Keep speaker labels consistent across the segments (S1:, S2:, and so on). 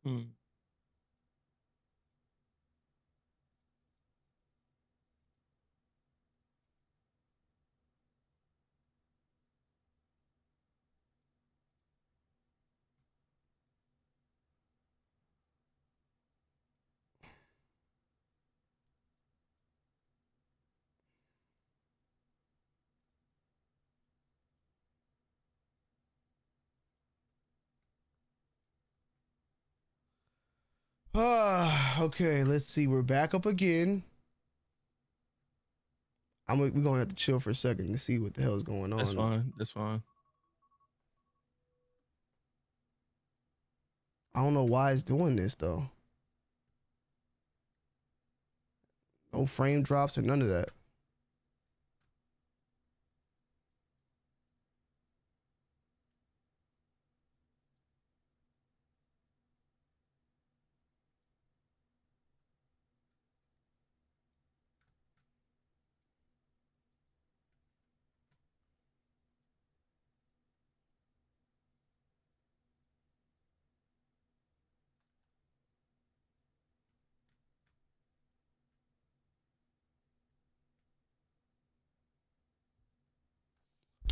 S1: Hmm.
S2: Okay, let's see. We're back up again. We're gonna have to chill for a second to see what the hell is going
S1: That's
S2: on.
S1: fine. That's fine.
S2: I don't know why it's doing this though. No frame drops or none of that.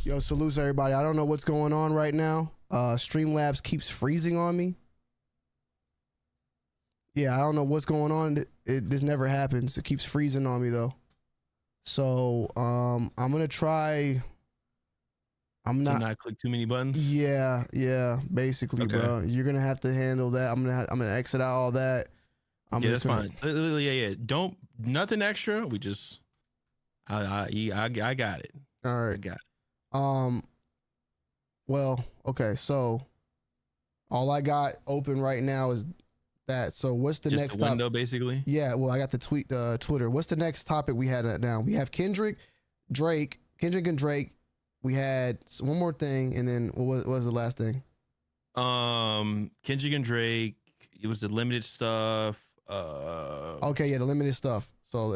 S2: Yo, salutes everybody. I don't know what's going on right now. Streamlabs keeps freezing on me. Yeah, I don't know what's going on. This never happens. It keeps freezing on me though. So I'm gonna try. I'm
S1: not click too many buttons.
S2: Yeah, basically,
S1: Okay.
S2: bro. You're gonna have to handle that. I'm gonna exit out all that.
S1: Yeah, that's fine. Yeah. Don't nothing extra. We just I got it.
S2: All right.
S1: I got it.
S2: Well, okay, so all I got open right now is that. So what's the
S1: Just
S2: next
S1: the window, basically?
S2: Yeah, well, I got the Twitter. What's the next topic we had now? We have Kendrick and Drake. We had one more thing, and then what was the last thing?
S1: Kendrick and Drake. It was the limited stuff.
S2: Okay, yeah, the limited stuff. So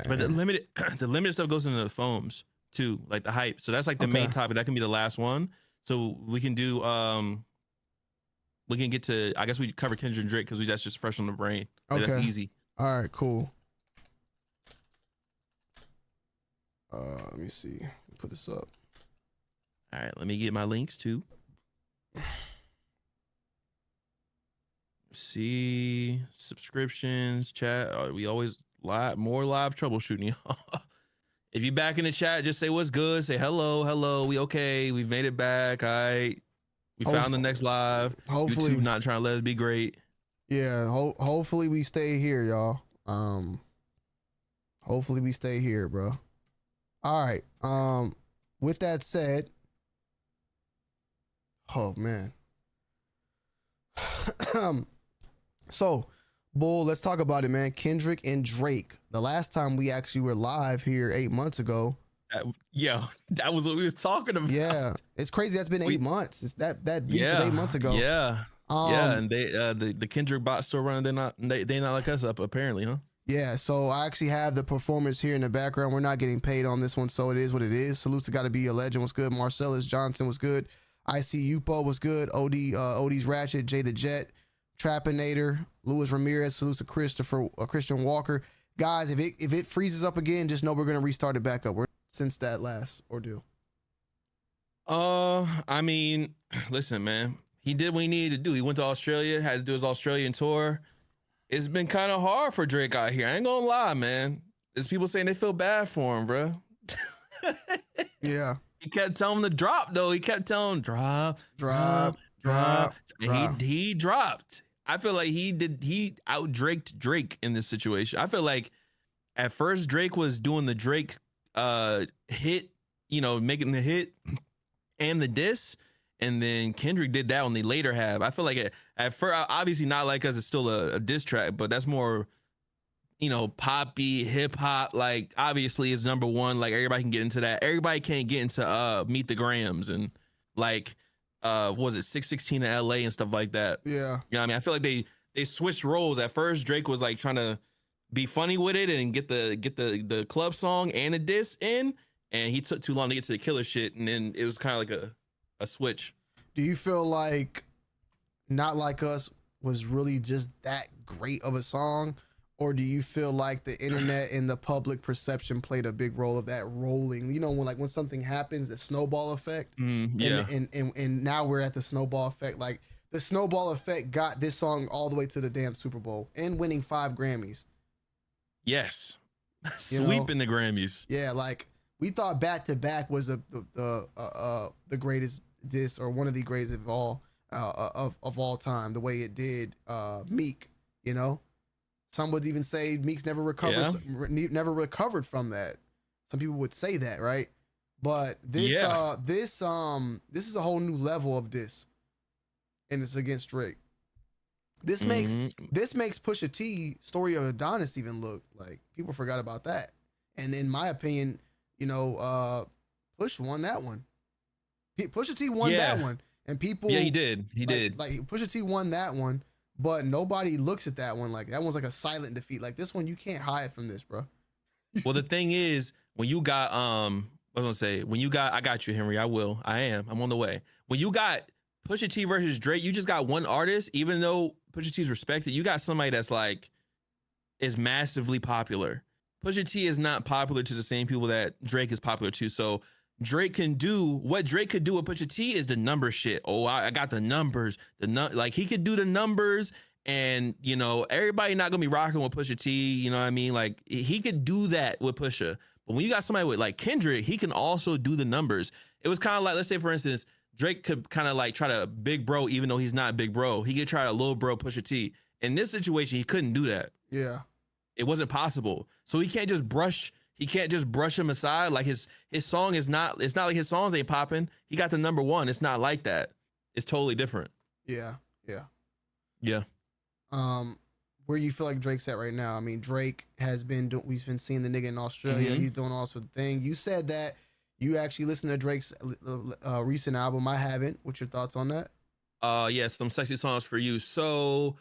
S1: but the limited stuff goes into the foams too, like the hype. So that's like the main topic. That can be the last one. So we can do we can get to, I guess we cover Kendrick and Drake because that's just fresh on the brain. Like, that's easy.
S2: All right, cool. Let me see. Put this up.
S1: All right, let me get my links too. See, subscriptions, chat. We always more live troubleshooting. If you back in the chat, just say what's good. Say hello. We okay. We've made it back. All right. We found the next live.
S2: Hopefully,
S1: YouTube not trying to let us be great.
S2: Yeah. Hopefully we stay here, y'all. Hopefully we stay here, bro. All right. With that said, oh man. So, Bull, let's talk about it, man. Kendrick and Drake. The last time we actually were live here 8 months ago.
S1: Yeah, that was what we was talking about.
S2: Yeah, it's crazy. That's been 8 months. It's that beef was 8 months ago.
S1: Yeah, and they the Kendrick bot still running. They not like us up apparently, huh?
S2: Yeah, so I actually have the performance here in the background. We're not getting paid on this one, so it is what it is. Salutes to Gotta Be a Legend was good. Marcellus Johnson was good. IC Upo was good. OD's Ratchet, Jay the Jet, Trappinator, Luis Ramirez. Salutes to Christian Walker. Guys, if it freezes up again, just know we're gonna restart it back up. We're since that last ordeal.
S1: I mean, listen, man. He did what he needed to do. He went to Australia, had to do his Australian tour. It's been kind of hard for Drake out here. I ain't gonna lie, man. There's people saying they feel bad for him, bro.
S2: Yeah.
S1: He kept telling him to drop, though. He kept telling him, drop. And he dropped. I feel like he out Draked Drake in this situation. I feel like at first Drake was doing the Drake hit, making the hit and the diss. And then Kendrick did that on the later half. I feel like at first, obviously not like us, it's still a diss track, but that's more, poppy, hip hop. Like, obviously it's number one. Like, everybody can get into that. Everybody can't get into Meet the Grams and like, was it 616 in LA and stuff like that.
S2: Yeah.
S1: You know what I mean? I feel like they switched roles. At first, Drake was like trying to be funny with it and get the club song and the diss in, and he took too long to get to the killer shit, and then it was kind of like a switch.
S2: Do you feel like Not Like Us was really just that great of a song? Or do you feel like the internet and the public perception played a big role of that rolling? You know, when something happens, the snowball effect.
S1: Yeah.
S2: And now we're at the snowball effect. Like the snowball effect got this song all the way to the damn Super Bowl and winning 5 Grammys.
S1: Yes.
S2: You know?
S1: Sweeping the Grammys.
S2: Yeah, like we thought Back to Back was the greatest disc or one of the greatest of all time. The way it did Meek, you know. Some would even say Meek's never recovered. Never recovered from that. Some people would say that, right? But this is a whole new level of this, and it's against Drake. This makes Pusha T Story of Adonis even look like people forgot about that. And in my opinion, you know, Push won that one. Pusha T won that one, and people.
S1: Yeah, he did. He did.
S2: Like Pusha T won that one. But nobody looks at that one like that one's like a silent defeat. Like this one, you can't hide from this, bro.
S1: Well, the thing is, when you got I got you, Henry. I'm on the way. When you got Pusha T versus Drake, you just got one artist. Even though Pusha T is respected, you got somebody that's like is massively popular. Pusha T is not popular to the same people that Drake is popular to. So Drake can do what Drake could do with Pusha T is the number shit. Oh, I got the numbers. Like he could do the numbers, and you know everybody not gonna be rocking with Pusha T. You know what I mean? Like he could do that with Pusha. But when you got somebody with like Kendrick, he can also do the numbers. It was kind of like, let's say for instance, Drake could kind of like try to big bro, even though he's not big bro. He could try to little bro Pusha T. In this situation, he couldn't do that.
S2: Yeah,
S1: it wasn't possible. So he can't just brush him aside. Like his song is not, it's not like his songs ain't popping. He got the number one. It's not like that. It's totally different.
S2: Yeah. Where you feel like Drake's at right now? I mean, Drake we've been seeing the nigga in Australia. He's doing all sorts of things. You said that you actually listened to Drake's recent album. I haven't. What's your thoughts on that?
S1: Yes, some sexy songs for you. So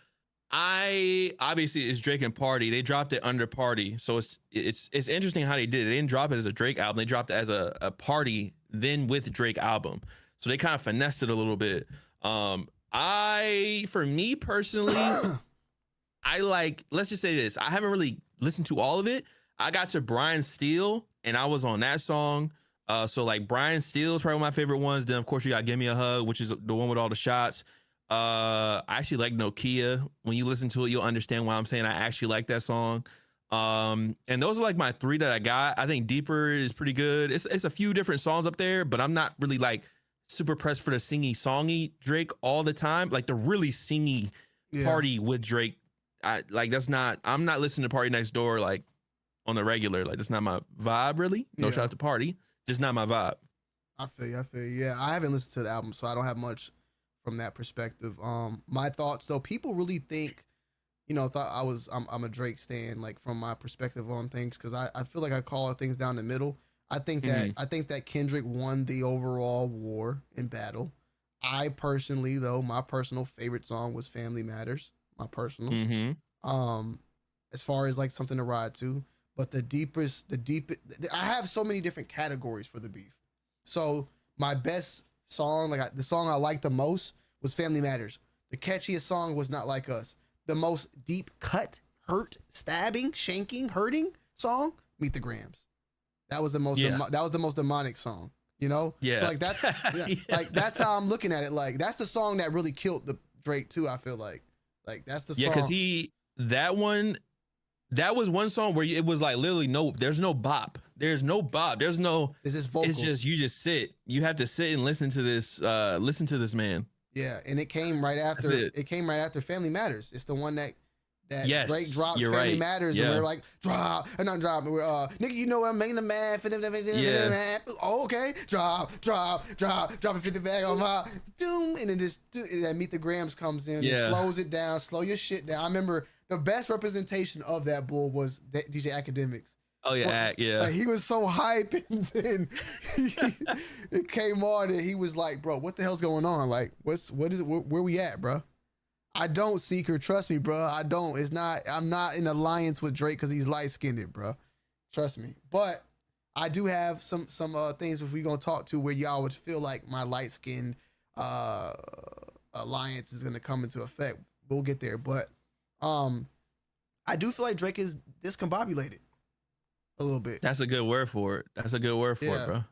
S1: obviously it's Drake and Party. They dropped it under Party. So it's interesting how they did it. They didn't drop it as a Drake album. They dropped it as a Party, then with Drake album. So they kind of finessed it a little bit. For me personally, I like, let's just say this. I haven't really listened to all of it. I got to Brian Steele and I was on that song. So like Brian Steele is probably one of my favorite ones. Then of course you got Give Me a Hug, which is the one with all the shots. I actually like Nokia. When you listen to it, you'll understand why I'm saying I actually like that song. And those are like my 3 that I got. I think Deeper is pretty good. It's a few different songs up there, but I'm not really like super pressed for the singy songy Drake all the time. Like the really singy Party with Drake. I'm not listening to Party Next Door like on the regular. Like that's not my vibe really. No shout out to Party. Just not my vibe.
S2: I feel you. Yeah, I haven't listened to the album, so I don't have much from that perspective. My thoughts though, people really think, you know, I'm a Drake stan, like from my perspective on things, because I feel like I call things down the middle. I think that Kendrick won the overall war in battle. I personally though, my personal favorite song was Family Matters. My personal. As far as like something to ride to. But the deepest, I have so many different categories for the beef. So my best song, like the song I liked the most was Family Matters. The catchiest song was Not Like Us. The most deep cut, hurt, stabbing, shanking, hurting song, Meet the Grams. That was the most demonic song, you know?
S1: Yeah.
S2: So like that's like that's how I'm looking at it. Like that's the song that really killed the Drake too, I feel like. Like that's the song.
S1: Yeah, because that was one song where it was like literally there's no bop. There's no bop. There's no.
S2: It's just vocals.
S1: It's just you just sit. You have to sit and listen to this. Listen to this man.
S2: Yeah, and it came right after. It came right after Family Matters. It's the one that Drake drops Family Matters, and we're like drop and not drop. And we're nigga, you know I'm making the math. Oh, okay, drop a 50 bag on my doom, and then just that Meet the Grams comes in, and slows it down, slow your shit down. I remember the best representation of that bull was DJ Academics.
S1: Oh yeah,
S2: Like, he was so hype, and then it came on, and he was like, "Bro, what the hell's going on? Like, what is it? Where we at, bro? I don't seek her. Trust me, bro. I don't. I'm not in alliance with Drake because he's light skinned, bro. Trust me. But I do have some things if we gonna talk to where y'all would feel like my light skinned alliance is gonna come into effect. we'll get there. But I do feel like Drake is discombobulated a little bit.
S1: That's a good word for it. That's a good word for it, bro.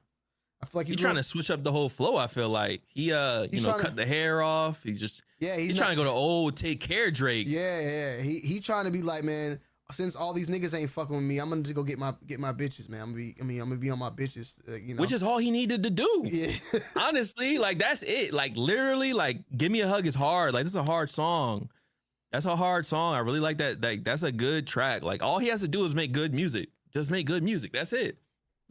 S2: I feel like
S1: he's trying to switch up the whole flow. I feel like he cut the hair off. He's trying to go to old take care Drake.
S2: Yeah. He trying to be like, man, since all these niggas ain't fucking with me, I'm gonna just go get my bitches, man. I'm gonna be on my bitches, you know.
S1: Which is all he needed to do.
S2: Yeah.
S1: Honestly, like that's it. Like literally, like Give Me a Hug is hard. Like this is a hard song. That's a hard song. I really like that. Like that's a good track. Like all he has to do is make good music. Just make good music. That's it.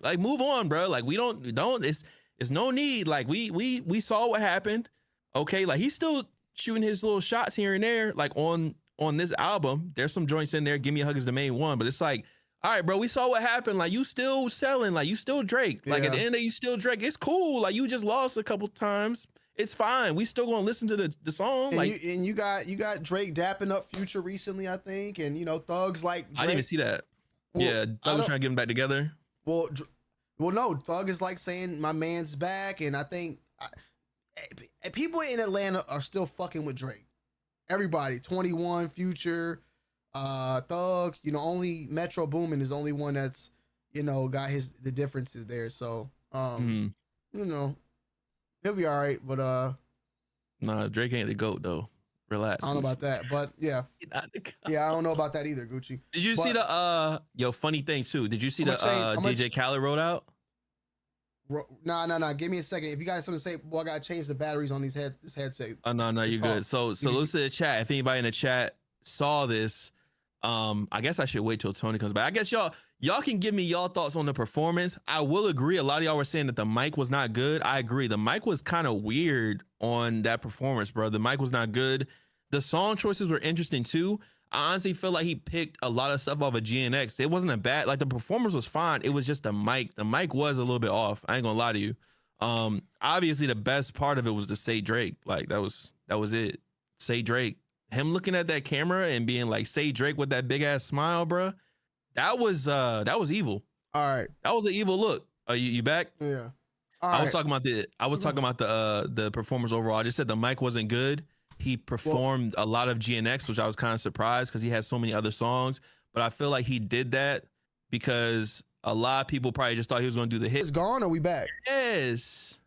S1: Like move on, bro. Like we don't. It's no need. Like we saw what happened. Okay, like he's still shooting his little shots here and there. Like on this album, there's some joints in there. Give Me a Hug is the main one, but it's like, all right, bro. We saw what happened. Like you still selling. Like you still Drake. Like at the end of the day, you still Drake. It's cool. Like you just lost a couple times. It's fine. We still gonna listen to the song.
S2: And you got Drake dapping up Future recently, I think, and you know Thugs like Drake.
S1: I didn't even see that. Well, yeah, Thug was trying to get him back together.
S2: Well, no, Thug is like saying my man's back, and I think people in Atlanta are still fucking with Drake. Everybody, 21, Future, Thug, you know, only Metro Boomin is the only one that's, you know, got the differences there. So, you know, he'll be all right, but
S1: nah, Drake ain't the GOAT though. Relax.
S2: I don't know about that, but yeah, I don't know about that either, Gucci.
S1: Did you see the funny thing too? Did you see the DJ Khaled wrote out?
S2: Nah. Give me a second. If you got something to say, well, I gotta change the batteries on this headset.
S1: Oh no, you're good. So let's to the chat. If anybody in the chat saw this, I guess I should wait till Tony comes back. I guess y'all can give me y'all thoughts on the performance. I will agree. A lot of y'all were saying that the mic was not good. I agree. The mic was kind of weird on that performance, bro. The mic was not good. The song choices were interesting too. I honestly feel like he picked a lot of stuff off of GNX. It wasn't a bad, like the performance was fine. It was just the mic. The mic was a little bit off. I ain't gonna lie to you. Obviously the best part of it was to say Drake. Like that was it. Say Drake. Him looking at that camera and being like, say Drake with that big ass smile, bro. That was evil.
S2: All right.
S1: That was an evil look. Are you back?
S2: Yeah.
S1: I was talking about the performance overall. I just said the mic wasn't good. He performed a lot of GNX, which I was kind of surprised because he has so many other songs. But I feel like he did that because a lot of people probably just thought he was going to do the hit.
S2: It's gone, or we back?
S1: Yes.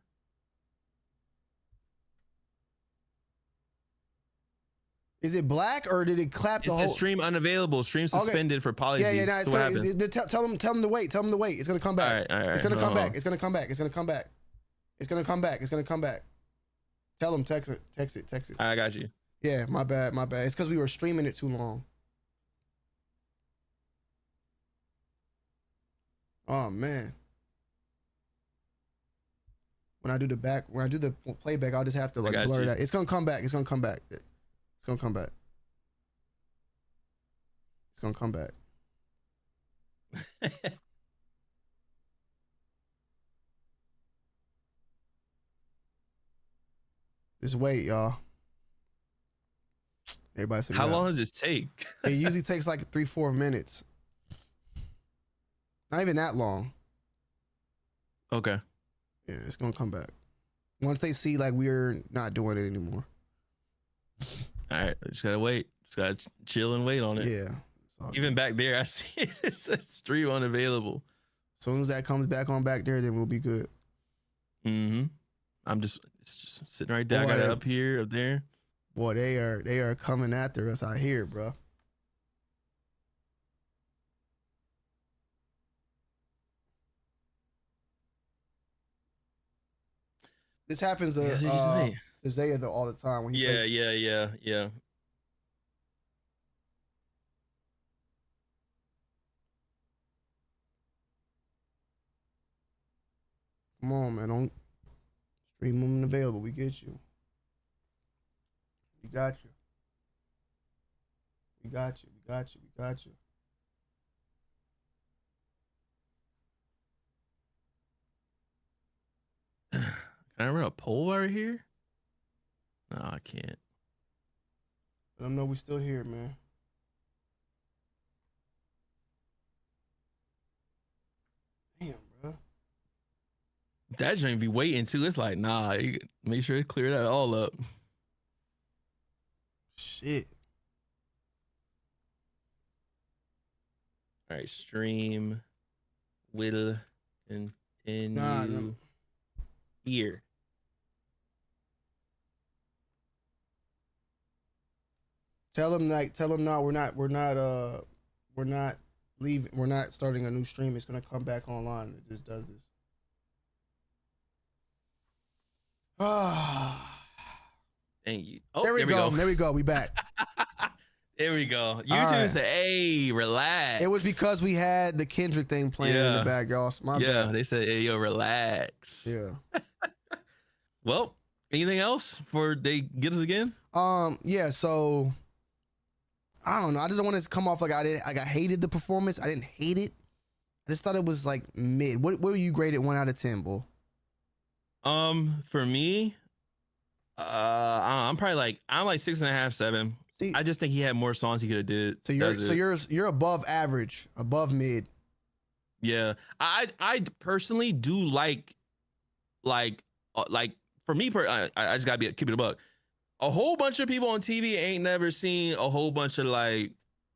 S2: Is it black or did it clap the whole?
S1: It says stream unavailable, stream suspended for Polyzy.
S2: Yeah. Nah, tell them to wait. Tell them to wait. It's gonna come back.
S1: All right.
S2: It's gonna come back. It's gonna come back. It's gonna come back. It's gonna come back. It's gonna come back. Tell them, text it.
S1: I got you.
S2: Yeah, my bad. It's because we were streaming it too long. Oh man. When I do the playback, I'll just have to like blur that. It's gonna come back. It's gonna come back. It's gonna come back. It's gonna come back. Just wait, y'all. Everybody say
S1: how long does this take?
S2: It usually takes like 3-4 minutes. Not even that long.
S1: Okay.
S2: Yeah, it's gonna come back. Once they see like we're not doing it anymore.
S1: All right, just gotta wait. Just gotta chill and wait on it.
S2: Yeah.
S1: Even back there, I see it says stream unavailable.
S2: As soon as that comes back on back there, then we'll be good.
S1: It's just sitting right there. Boy, I got it up here, up there.
S2: Boy, they are coming after us out here, bro. This happens to Zaya though all the time. When he
S1: yeah.
S2: Come on, man. Don't stream them available. We get you. We got you. We got you. We got you. We got you.
S1: Can I run a poll right here? No, I can't.
S2: Let them know we still here, man. Damn, bro.
S1: That joint be waiting too. It's like, nah, make sure to clear that all up.
S2: Shit.
S1: All right, stream will continue here.
S2: Tell them no, we're not leaving. We're not starting a new stream. It's gonna come back online. It just does this. Ah.
S1: Thank you. Oh,
S2: there we go. There we go. We back.
S1: There we go. YouTube said, "Hey, relax."
S2: It was because we had the Kendrick thing playing in the back, y'all. My bad.
S1: They said, "Hey, yo, relax."
S2: Yeah.
S1: Well, anything else before they get us again?
S2: Yeah. So I don't know. I just don't want to come off like I hated the performance. I didn't hate it. I just thought it was like mid. What were you graded 1 out of 10, Bull?
S1: For me, I'm probably like 6.5, 7. See, I just think he had more songs he could have did.
S2: So you're above average, above mid.
S1: Yeah, I personally do like for me, I just gotta keep it a buck. A whole bunch of people on TV ain't never seen a whole bunch of say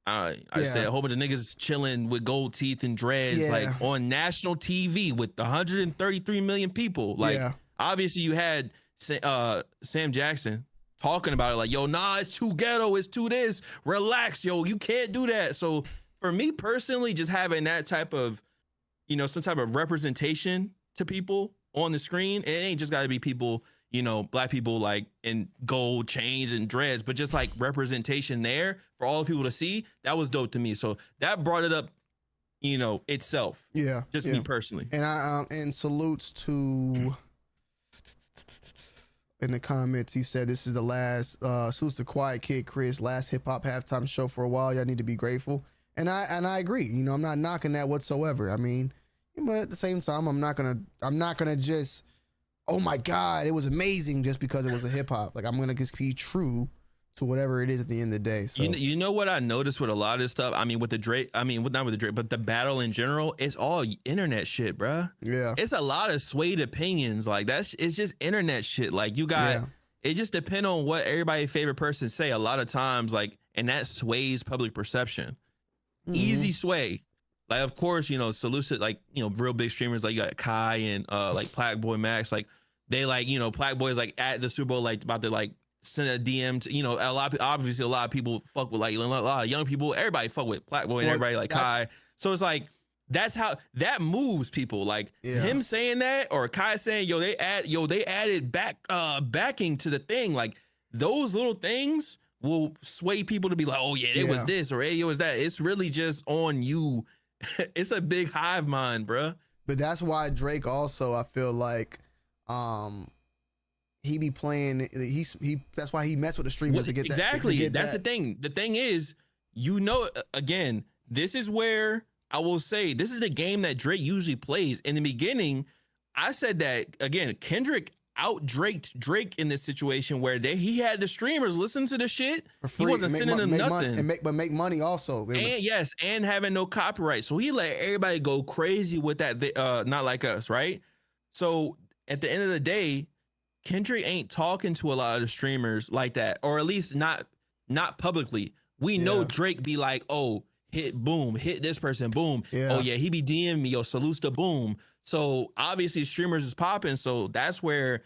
S1: a whole bunch of niggas chilling with gold teeth and dreads like on national TV with 133 million people. Like obviously you had Sam Jackson talking about it like, yo, nah, it's too ghetto, it's too this, relax, yo, you can't do that. So for me personally, just having that type of, some type of representation to people on the screen, it ain't just gotta be people, black people like in gold chains and dreads, but just like representation there for all the people to see, that was dope to me. So that brought it up, itself. Yeah. Just me personally.
S2: And and salutes to in the comments, he said this is the last salutes to Quiet Kid Chris, last hip hop halftime show for a while. Y'all need to be grateful. And I agree. I'm not knocking that whatsoever. I mean, but at the same time, I'm not gonna just, oh my God, it was amazing just because it was a hip hop. Like, I'm gonna just be true to whatever it is at the end of the day. So
S1: you know what I noticed with a lot of this stuff? I mean, with the Drake, not with the Drake, but the battle in general, it's all internet shit, bruh. Yeah. It's a lot of swayed opinions. Like it's just internet shit. Like you got, it just depends on what everybody's favorite person say a lot of times, like, and that sways public perception. Easy sway. Like, of course, salutes to like, real big streamers, like you got Kai and like Plaque Boy Max, like they like, Plaque Boy is like at the Super Bowl, like about to like send a DM to, obviously a lot of people fuck with, like a lot of young people, everybody fuck with Plaque Boy and everybody like Kai. So it's like, that's how that moves people. Like him saying that or Kai saying, they added backing to the thing. Like those little things will sway people to be like, oh yeah, it was this, or hey, it was that. It's really just on you. It's a big hive mind, bruh.
S2: But that's why Drake also, I feel like, he be playing. That's why he messed with the streamers to get
S1: exactly.
S2: That.
S1: That's the thing. The thing is, again, this is where I will say this is the game that Drake usually plays. In the beginning, I said that again, Kendrick out-Draked Drake in this situation where he had the streamers listen to the shit. He wasn't sending them nothing.
S2: But make money also.
S1: And having no copyright. So he let everybody go crazy with that, Not Like Us, right? So at the end of the day, Kendrick ain't talking to a lot of the streamers like that, or at least not publicly. We know Drake be like, oh, hit this person, boom. Oh yeah, he be DMing me, yo, salutes to boom. So obviously streamers is popping. So that's where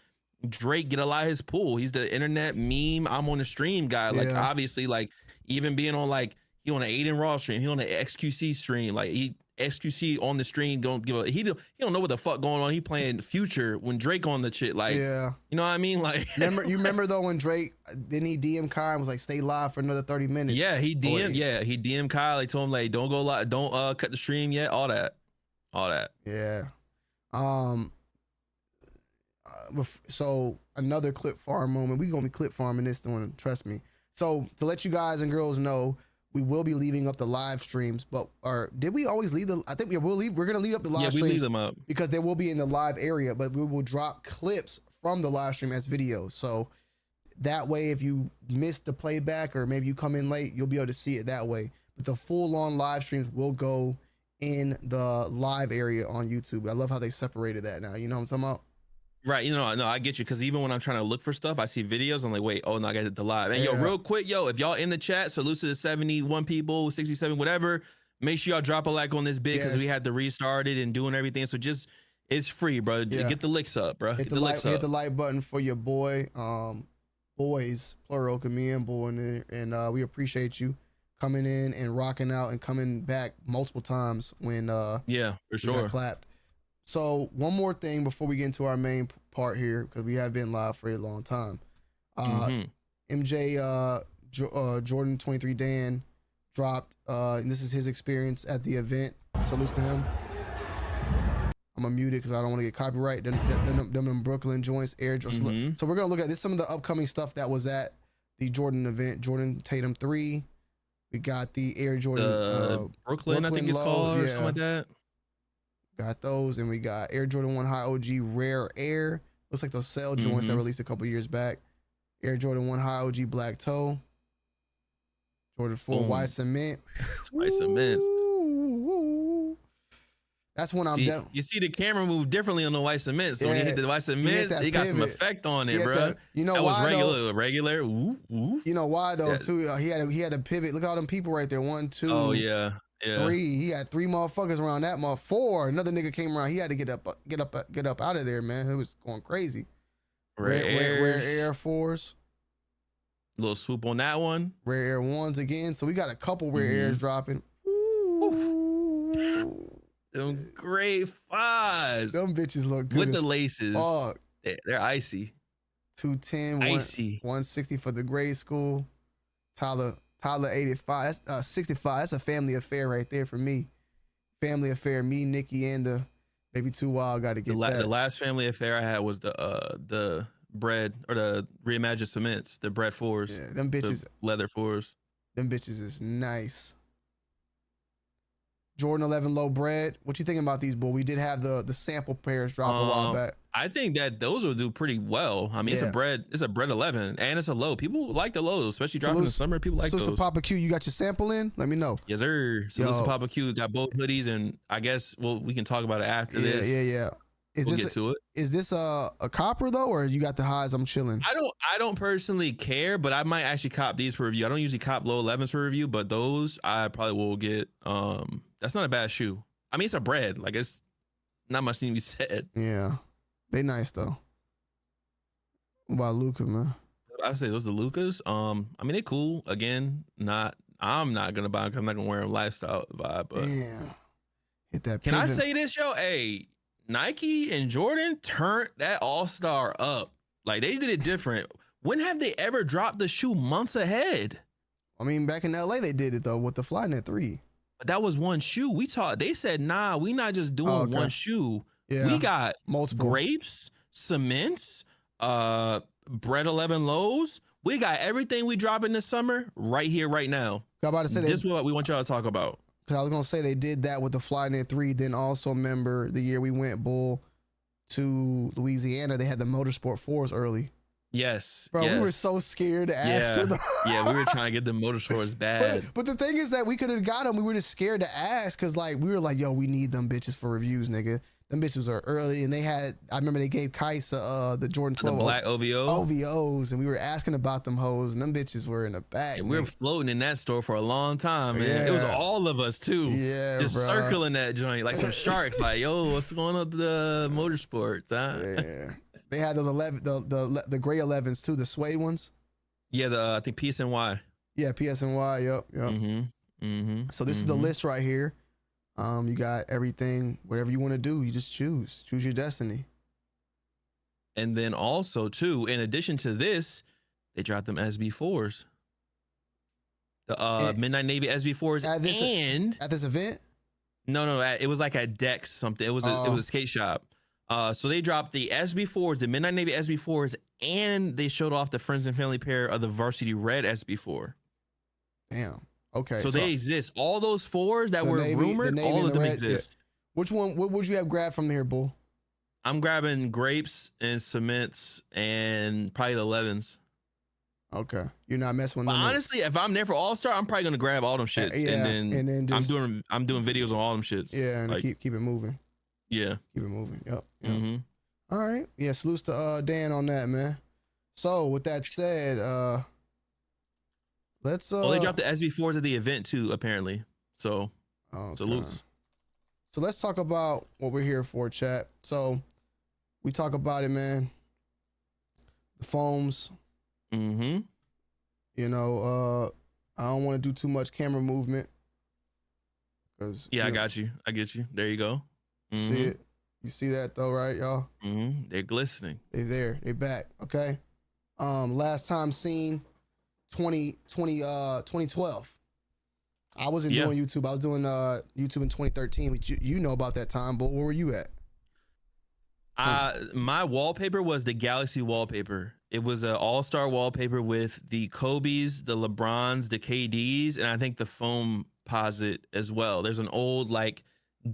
S1: Drake get a lot of his pull. He's the internet meme, I'm on the stream guy. Like obviously, like even being on like he on an Aiden Raw stream, he on the XQC stream, like he XQC on the stream don't give a he don't know what the fuck going on. He playing Future when Drake on the shit, like you know what I mean? Like
S2: remember though when Drake didn't he DM Kai and was like stay live for another 30 minutes?
S1: Yeah, he DM Kai, like told him like don't go live, don't cut the stream yet, all that.
S2: Yeah. So another clip farm moment. We gonna be clip farming this one, trust me. So to let you guys and girls know, we will be leaving up the live streams, or did we always leave I think we'll leave. We're gonna leave up the live streams.
S1: We leave them up
S2: because they will be in the live area, but we will drop clips from the live stream as videos. So that way, if you missed the playback or maybe you come in late, you'll be able to see it that way. But the full-on live streams will go in the live area on YouTube. I love how they separated that now. You know what I'm talking about?
S1: Right, no, I get you, because even when I'm trying to look for stuff, I see videos. I'm like, wait, oh no, I got to hit the live. And yo,
S2: Yeah.
S1: real quick, yo, if y'all in the chat, salute to the 71 people, 67, whatever. Make sure y'all drop a like on this bit, because we
S2: Yes.
S1: had to restart it and doing everything. So just, it's free, bro.
S2: Yeah.
S1: Get the licks up, bro.
S2: Hit the like button for your boy. Boys, plural, cause me and boy, and we appreciate you coming in and rocking out and coming back multiple times when
S1: yeah, for
S2: we
S1: sure.
S2: got clapped. So one more thing before we get into our main part here, because we have been live for a long time. MJ Jordan 23 Dan dropped, and this is his experience at the event. Salutes to him. I'm gonna mute it because I don't want to get copyright. Them Brooklyn joints, Air. So we're gonna look at this, some of the upcoming stuff that was at the Jordan event. Jordan Tatum 3. We got the Air Jordan
S1: Brooklyn, I think it's called, or something like that.
S2: Got those, and we got Air Jordan 1 High OG Rare Air. Looks like those cell joints that released a couple years back. Air Jordan 1 High OG Black Toe. Jordan 4 White Cement.
S1: White Cement.
S2: That's when I'm done.
S1: You see the camera move differently on the White Cement. So when you hit the White Cement, it got some effect on it, bro.
S2: You know
S1: that
S2: why?
S1: Was regular. Ooh, ooh.
S2: You know why though? Too. He had a pivot. Look at all them people right there. 1, 2.
S1: Oh yeah.
S2: 3. He had 3 motherfuckers around that motherfucker. 4. Another nigga came around. He had to get up out of there, man. It was going crazy. Rare Air 4s.
S1: Little swoop on that one.
S2: Rare Air 1s again. So we got a couple Rare Airs dropping.
S1: Them great 5s.
S2: Them bitches look good.
S1: With the laces.
S2: Oh,
S1: they're icy.
S2: 210,
S1: icy.
S2: 160 for the grade school. Tyler 85. That's 65. That's a family affair right there for me. Family affair. Me, Nikki, and the maybe 2 Wild got to get that.
S1: The last family affair I had was the bread, or the reimagined cements, the bread 4s.
S2: Yeah, them bitches.
S1: Leather 4s.
S2: Them bitches is nice. Jordan 11 low bread. What you thinking about these, boy? We did have the sample pairs drop a while back.
S1: I think that those will do pretty well. I mean, it's a bread 11, and it's a low. People like the lows, especially dropping in the summer. People like those.
S2: So, Papa Q, you got your sample in? Let me know.
S1: Yes, sir. So, Papa Q got both hoodies, and I guess we can talk about it after this.
S2: Yeah.
S1: We'll get to it.
S2: Is this a copper though, or you got the highs? I'm chilling.
S1: I don't personally care, but I might actually cop these for review. I don't usually cop low 11s for review, but those I probably will get. That's not a bad shoe. I mean, it's a bread. Like, it's not much need to be said.
S2: Yeah, they nice though. What about Luca, man?
S1: I say those are Lucas. I mean, they cool. Again, I'm not gonna buy them. I'm not gonna wear them lifestyle vibe. But
S2: hit that.
S1: Can I say this, yo? Hey, Nike and Jordan turned that All-Star up. Like, they did it different. When have they ever dropped the shoe months ahead?
S2: I mean, back in LA, they did it though with the Flynet 3.
S1: But that was one shoe. They said, nah, we not just doing one shoe. Yeah. We got multiple grapes, cements, bread 11 lows. We got everything we dropping this summer right here, right now.
S2: I'm about to say
S1: this is what we want y'all to talk about.
S2: Because I was gonna say they did that with the Flynet 3. Then also remember the year we went bull to Louisiana, they had the Motorsport 4s early.
S1: Yes,
S2: bro, we were so scared to ask for them.
S1: Yeah, we were trying to get the Motorsports bad.
S2: But the thing is that we could have got them. We were just scared to ask because, like, we were like, yo, we need them bitches for reviews, nigga. Them bitches are early, and they had. I remember they gave Kaisa the Jordan 12
S1: the black
S2: OVOs, and we were asking about them hoes, and them bitches were in the back.
S1: And we were floating in that store for a long time, man. Yeah. It was all of us too.
S2: Yeah,
S1: just circling that joint like some sharks. Like, yo, what's going on with the Motorsports? Huh?
S2: Yeah. They had those 11, the gray 11s too, the suede ones.
S1: Yeah, I think PSNY.
S2: Yeah, PSNY. Yep. So this is the list right here. You got everything, whatever you want to do, you just choose your destiny.
S1: And then also too, in addition to this, they dropped them SB4s. The Midnight Navy SB4s
S2: at this event.
S1: No, it was like at Dex something. It was a skate shop. So they dropped the SB4s, the Midnight Navy SB4s, and they showed off the Friends and Family pair of the Varsity Red SB4.
S2: Damn. Okay.
S1: So they exist. All those 4s that were rumored, all of them exist.
S2: Which one? What would you have grabbed from here, bull?
S1: I'm grabbing grapes and cements and probably the 11s.
S2: Okay. You're not messing with them.
S1: Honestly, if I'm there for All-Star, I'm probably gonna grab all them shits. And then just, I'm doing videos on all them shits.
S2: Yeah, and like, keep it moving.
S1: Yeah.
S2: Keep it moving. Yep. All right. Yeah, salutes to Dan on that, man. So with that said, let's
S1: Well, they dropped the SB4s at the event too, apparently. So salutes.
S2: So let's talk about what we're here for, chat. So we talk about it, man. The foams.
S1: Mm-hmm.
S2: You know, I don't want to do too much camera movement. Cause
S1: yeah, I got you. I get you. There you go. Mm-hmm.
S2: See it? You see that though, right, y'all?
S1: Mm-hmm. They're glistening.
S2: They there. They back. Okay. Last time seen 2012. I wasn't doing YouTube. I was doing YouTube in 2013. But you know about that time, but where were you at?
S1: My wallpaper was the Galaxy wallpaper. It was an all-star wallpaper with the Kobe's, the LeBrons, the KDs, and I think the foam posit as well. There's an old like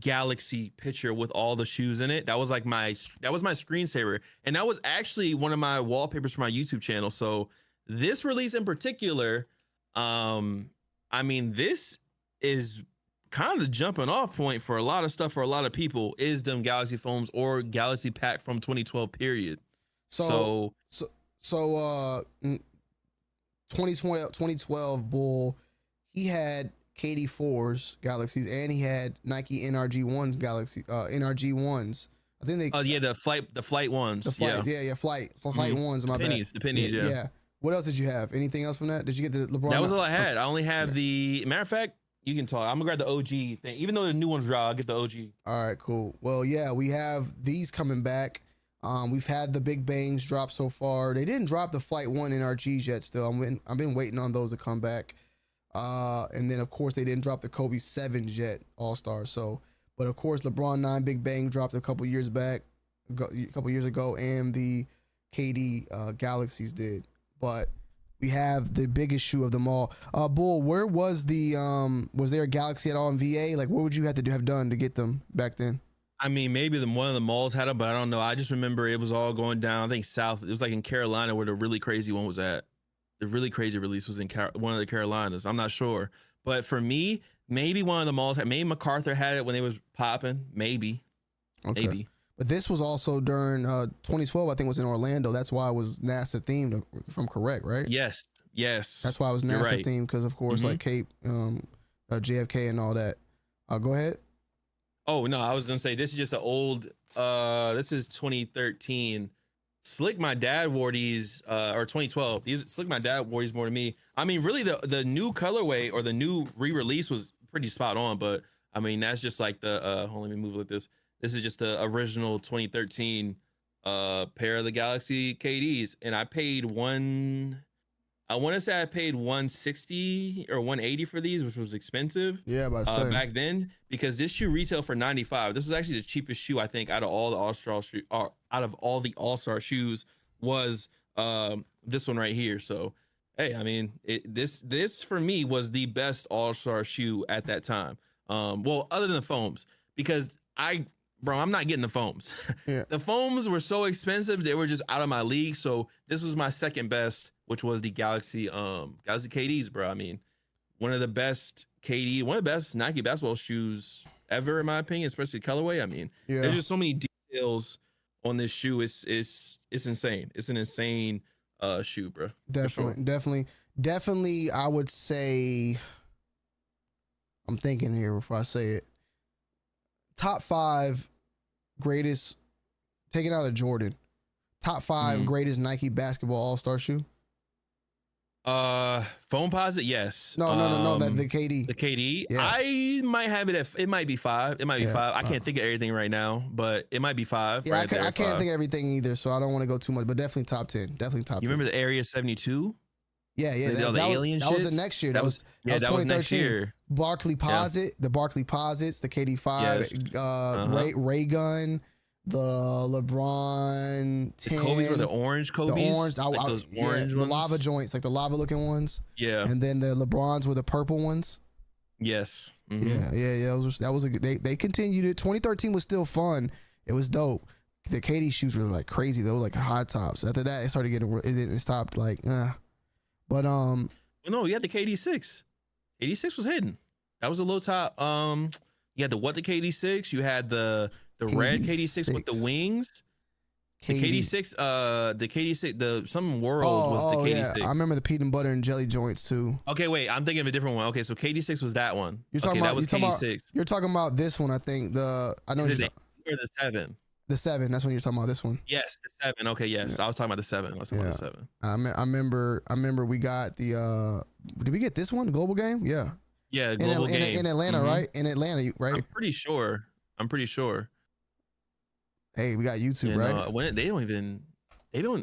S1: Galaxy picture with all the shoes in it. That was like my screensaver, and that was actually one of my wallpapers for my YouTube channel. So this release in particular, I mean, this is kind of the jumping off point for a lot of stuff for a lot of people is them Galaxy foams or Galaxy pack from 2012 period. So
S2: 2012 Bull, he had KD4s Galaxies and he had Nike NRG1s Galaxy NRG1s. I think they
S1: the flight ones.
S2: Flight ones. My bad.
S1: The pennies. Yeah.
S2: What else did you have? Anything else from that? Did you get the LeBron?
S1: That was all I had. I only have the matter of fact. You can talk. I'm gonna grab the OG thing. Even though the new one's raw, I'll get the OG.
S2: All right, cool. Well, yeah, we have these coming back. We've had the Big Bangs drop so far. They didn't drop the Flight 1 NRGs yet still. I've been waiting on those to come back. And then, of course, they didn't drop the Kobe 7s yet, All-Stars. So, but, of course, LeBron 9 Big Bang dropped a couple years ago, and the KD Galaxies did. But we have the biggest shoe of them all. Bull, where was was there a Galaxy at all in VA? Like, what would you have done to get them back then?
S1: I mean, maybe one of the malls had them, but I don't know. I just remember it was all going down. I think south. It was like in Carolina where the really crazy one was at. The really crazy release was in one of the Carolinas. I'm not sure, but for me, maybe one of the malls had. Maybe MacArthur had it when it was popping. Maybe.
S2: But this was also during 2012. I think was in Orlando. That's why it was NASA themed. If I'm correct, right?
S1: Yes.
S2: That's why it was NASA themed because, of course, like Cape, JFK, and all that. Go ahead.
S1: Oh no, I was gonna say this is just an old. This is 2013. Slick, my dad wore these, or 2012. Slick, my dad wore these more than me. I mean, really, the new colorway or the new re-release was pretty spot on. But I mean, that's just like the. Hold on, let me move like this. This is just the original 2013 pair of the Galaxy KDs, and I paid I want to say I paid 160 or 180 for these, which was expensive.
S2: Yeah,
S1: back then, because this shoe retail for 95. This was actually the cheapest shoe I think out of all the All-Star shoes was this one right here. So hey, I mean, this for me was the best All-Star shoe at that time. Well, other than the foams, because I'm not getting the foams.
S2: Yeah.
S1: The foams were so expensive, they were just out of my league. So this was my second best, which was the Galaxy KDs, bro. I mean, one of the best Nike basketball shoes ever, in my opinion, especially colorway. I mean, there's just so many details on this shoe. It's insane. It's an insane shoe, bro.
S2: Definitely. I would say, I'm thinking here before I say it. Top 5 greatest, taking out of Jordan, top 5 greatest Nike basketball All-Star shoe.
S1: Foam posit, yes.
S2: No. The KD.
S1: The KD.
S2: Yeah.
S1: I might have it it might be 5. It might be 5. I can't think of everything right now, but it might be 5.
S2: Yeah, I can't think of everything either, so I don't want to go too much, but definitely top 10. Definitely top 10.
S1: You remember the Area 72?
S2: Yeah.
S1: That was
S2: the next year. That was
S1: 2013. Next year.
S2: Barkley Posit, the Barkley Posits, the KD5, Ray Gun, the LeBron 10.
S1: The Kobe's were the orange Kobe's.
S2: The orange,
S1: those orange ones.
S2: The lava joints, like the lava looking ones.
S1: Yeah.
S2: And then the LeBrons were the purple ones.
S1: Yes.
S2: Mm-hmm. Yeah. That was a good. They continued it. 2013 was still fun. It was dope. The KD shoes were like crazy though, like high tops. After that, it started getting. It stopped like. But
S1: no, you had the KD6. KD6 was hidden. That was a low top. You had the KD6. You had the red KD6 with the wings. The KD6, the some world was the KD6.
S2: Yeah. I remember the peanut butter and jelly joints too.
S1: Okay, wait, I'm thinking of a different one. Okay, so KD6 was that one.
S2: You're talking
S1: okay,
S2: about,
S1: that was KD6.
S2: you're talking about this one, I think. I know
S1: Is it the 7?
S2: The 7. That's when you're talking about this one.
S1: Yes, the 7. Okay, yes. Yeah. I was talking about the 7. I was talking about the 7.
S2: I remember we got the did we get this one? The global game? Yeah.
S1: Yeah, global game.
S2: In Atlanta, right? In Atlanta, right?
S1: I'm pretty sure.
S2: Hey, we got YouTube, right?
S1: No,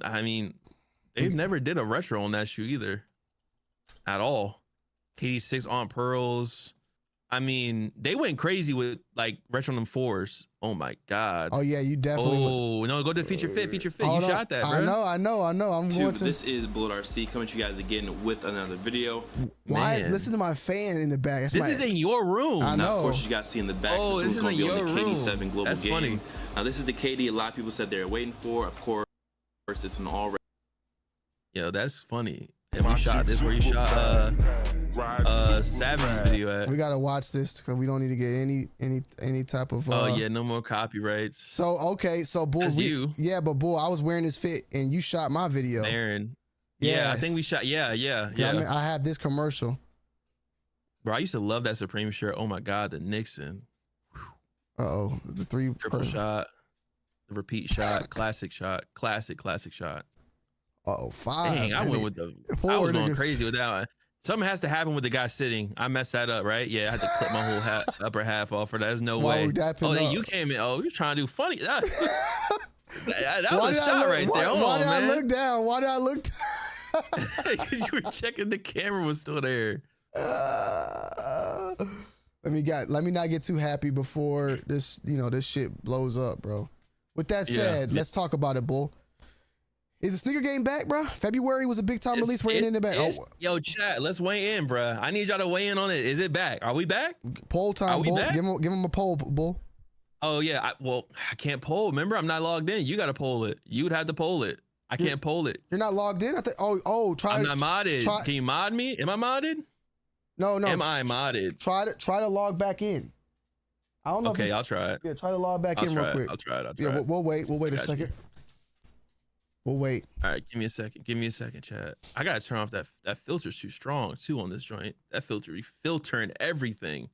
S1: I mean, they've never did a retro on that shoe either. At all. KD6 on pearls. I mean, they went crazy with like retro them 4s. Oh my god.
S2: Oh yeah, you definitely.
S1: Oh no, go to feature fit. You shot that, bro.
S2: I know. I'm going to.
S3: This is Bullet RC coming to you guys again with another video.
S2: Why? Listen to my fan in the back.
S1: This is in your room.
S2: I know.
S3: Now, of course, you guys see in the back.
S1: Oh, this is in your room.
S3: KD7 global
S1: That's
S3: game.
S1: funny.
S3: Now this is the KD a lot of people said they're waiting for. Of course, it's an all.
S1: Yo, that's funny. And we shot this where you shot Savage's video at.
S2: We gotta watch this because we don't need to get any type of.
S1: Oh yeah, no more copyrights.
S2: So okay, so Bull, yeah, but Bull, I was wearing this fit and you shot my video.
S1: Aaron. Yeah, I think we shot. Yeah.
S2: I have this commercial.
S1: Bro, I used to love that Supreme shirt. Oh my god, the Nixon.
S2: Uh-oh, the 3
S1: triple shot, the repeat shot, classic shot.
S2: Uh-oh, 5.
S1: Dang, I went with the
S2: 4
S1: I was going
S2: niggas.
S1: crazy with that one. Something has to happen with the guy sitting. I messed that up, right? Yeah, I had to clip my whole upper half off for that. There's no way. Oh, then you came in. Oh, you're trying to do funny. That was a shot right there. Hold on, man.
S2: Why did I look down? Why did I look down?
S1: Because you were checking the camera was still there.
S2: Let me not get too happy before this shit blows up, bro. With that said, let's talk about it, Bull. Is the sneaker game back, bro? February was a big time release. We're in the back.
S1: Yo, chat, let's weigh in, bro. I need y'all to weigh in on it. Is it back? Are we back?
S2: Poll time, Bull. Give him a poll, Bull.
S1: Oh yeah, I can't poll. Remember, I'm not logged in. You got to poll it. You'd have to poll it. I can't poll it.
S2: You're not logged in. Try.
S1: I'm not modded. Can you mod me? Am I modded?
S2: No.
S1: Am I modded?
S2: Try to log back in. I don't know.
S1: Okay, I'll try it.
S2: Yeah, try to log back in real quick.
S1: I'll try it.
S2: Yeah, we'll wait. We'll wait a second. We'll wait.
S1: All right, give me a second, chat. I gotta turn off that filter's too strong too on this joint. That filter, filtering everything.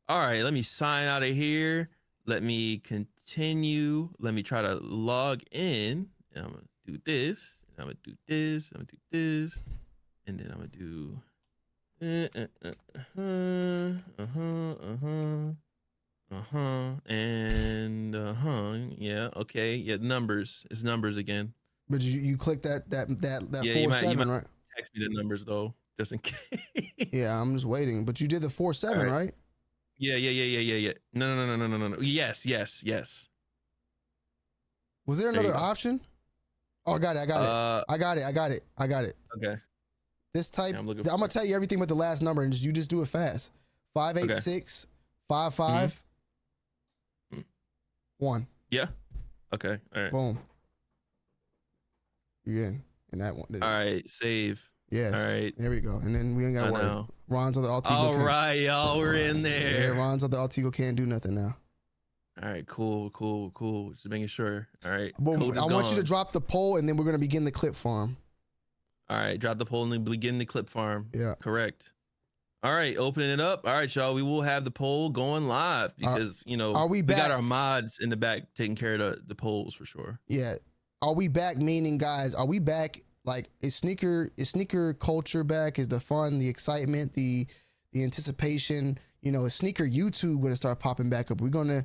S1: All right, let me sign out of here. Let me continue. Let me try to log in. And I'm gonna do this. And I'm gonna do this. I'm gonna do this. And then I'm gonna do. Yeah. Okay. Yeah. Numbers. It's numbers again.
S2: But you click that
S1: yeah,
S2: 4-7, right?
S1: Text me the numbers though, just in case.
S2: Yeah, I'm just waiting. But you did the 4-7, right?
S1: Yeah. No. Yes.
S2: Was there another option? Oh, I got it. I got it.
S1: Okay.
S2: This type. I'm gonna tell you everything but the last number, and you just do it fast. 586 55 1.
S1: Yeah. Okay. All right.
S2: Boom. You in that one?
S1: All right. Save.
S2: Yes.
S1: All right.
S2: There we go. And then we ain't got to worry. Ron's other Altigo.
S1: All right, y'all. We're in there.
S2: Yeah, Ron's other Altigo can't do nothing now.
S1: All right. Cool. Just making sure. All right.
S2: Boom. I want you to drop the poll, and then we're gonna begin the clip farm.
S1: All right. Drop the poll and then begin the clip farm.
S2: Yeah.
S1: Correct. All right, opening it up. All right, y'all. We will have the poll going live because we got our mods in the back taking care of the polls for sure.
S2: Yeah. Are we back? Meaning, guys, are we back? Like, is sneaker culture back? Is the fun, the excitement, the anticipation? Is sneaker YouTube gonna start popping back up? We're gonna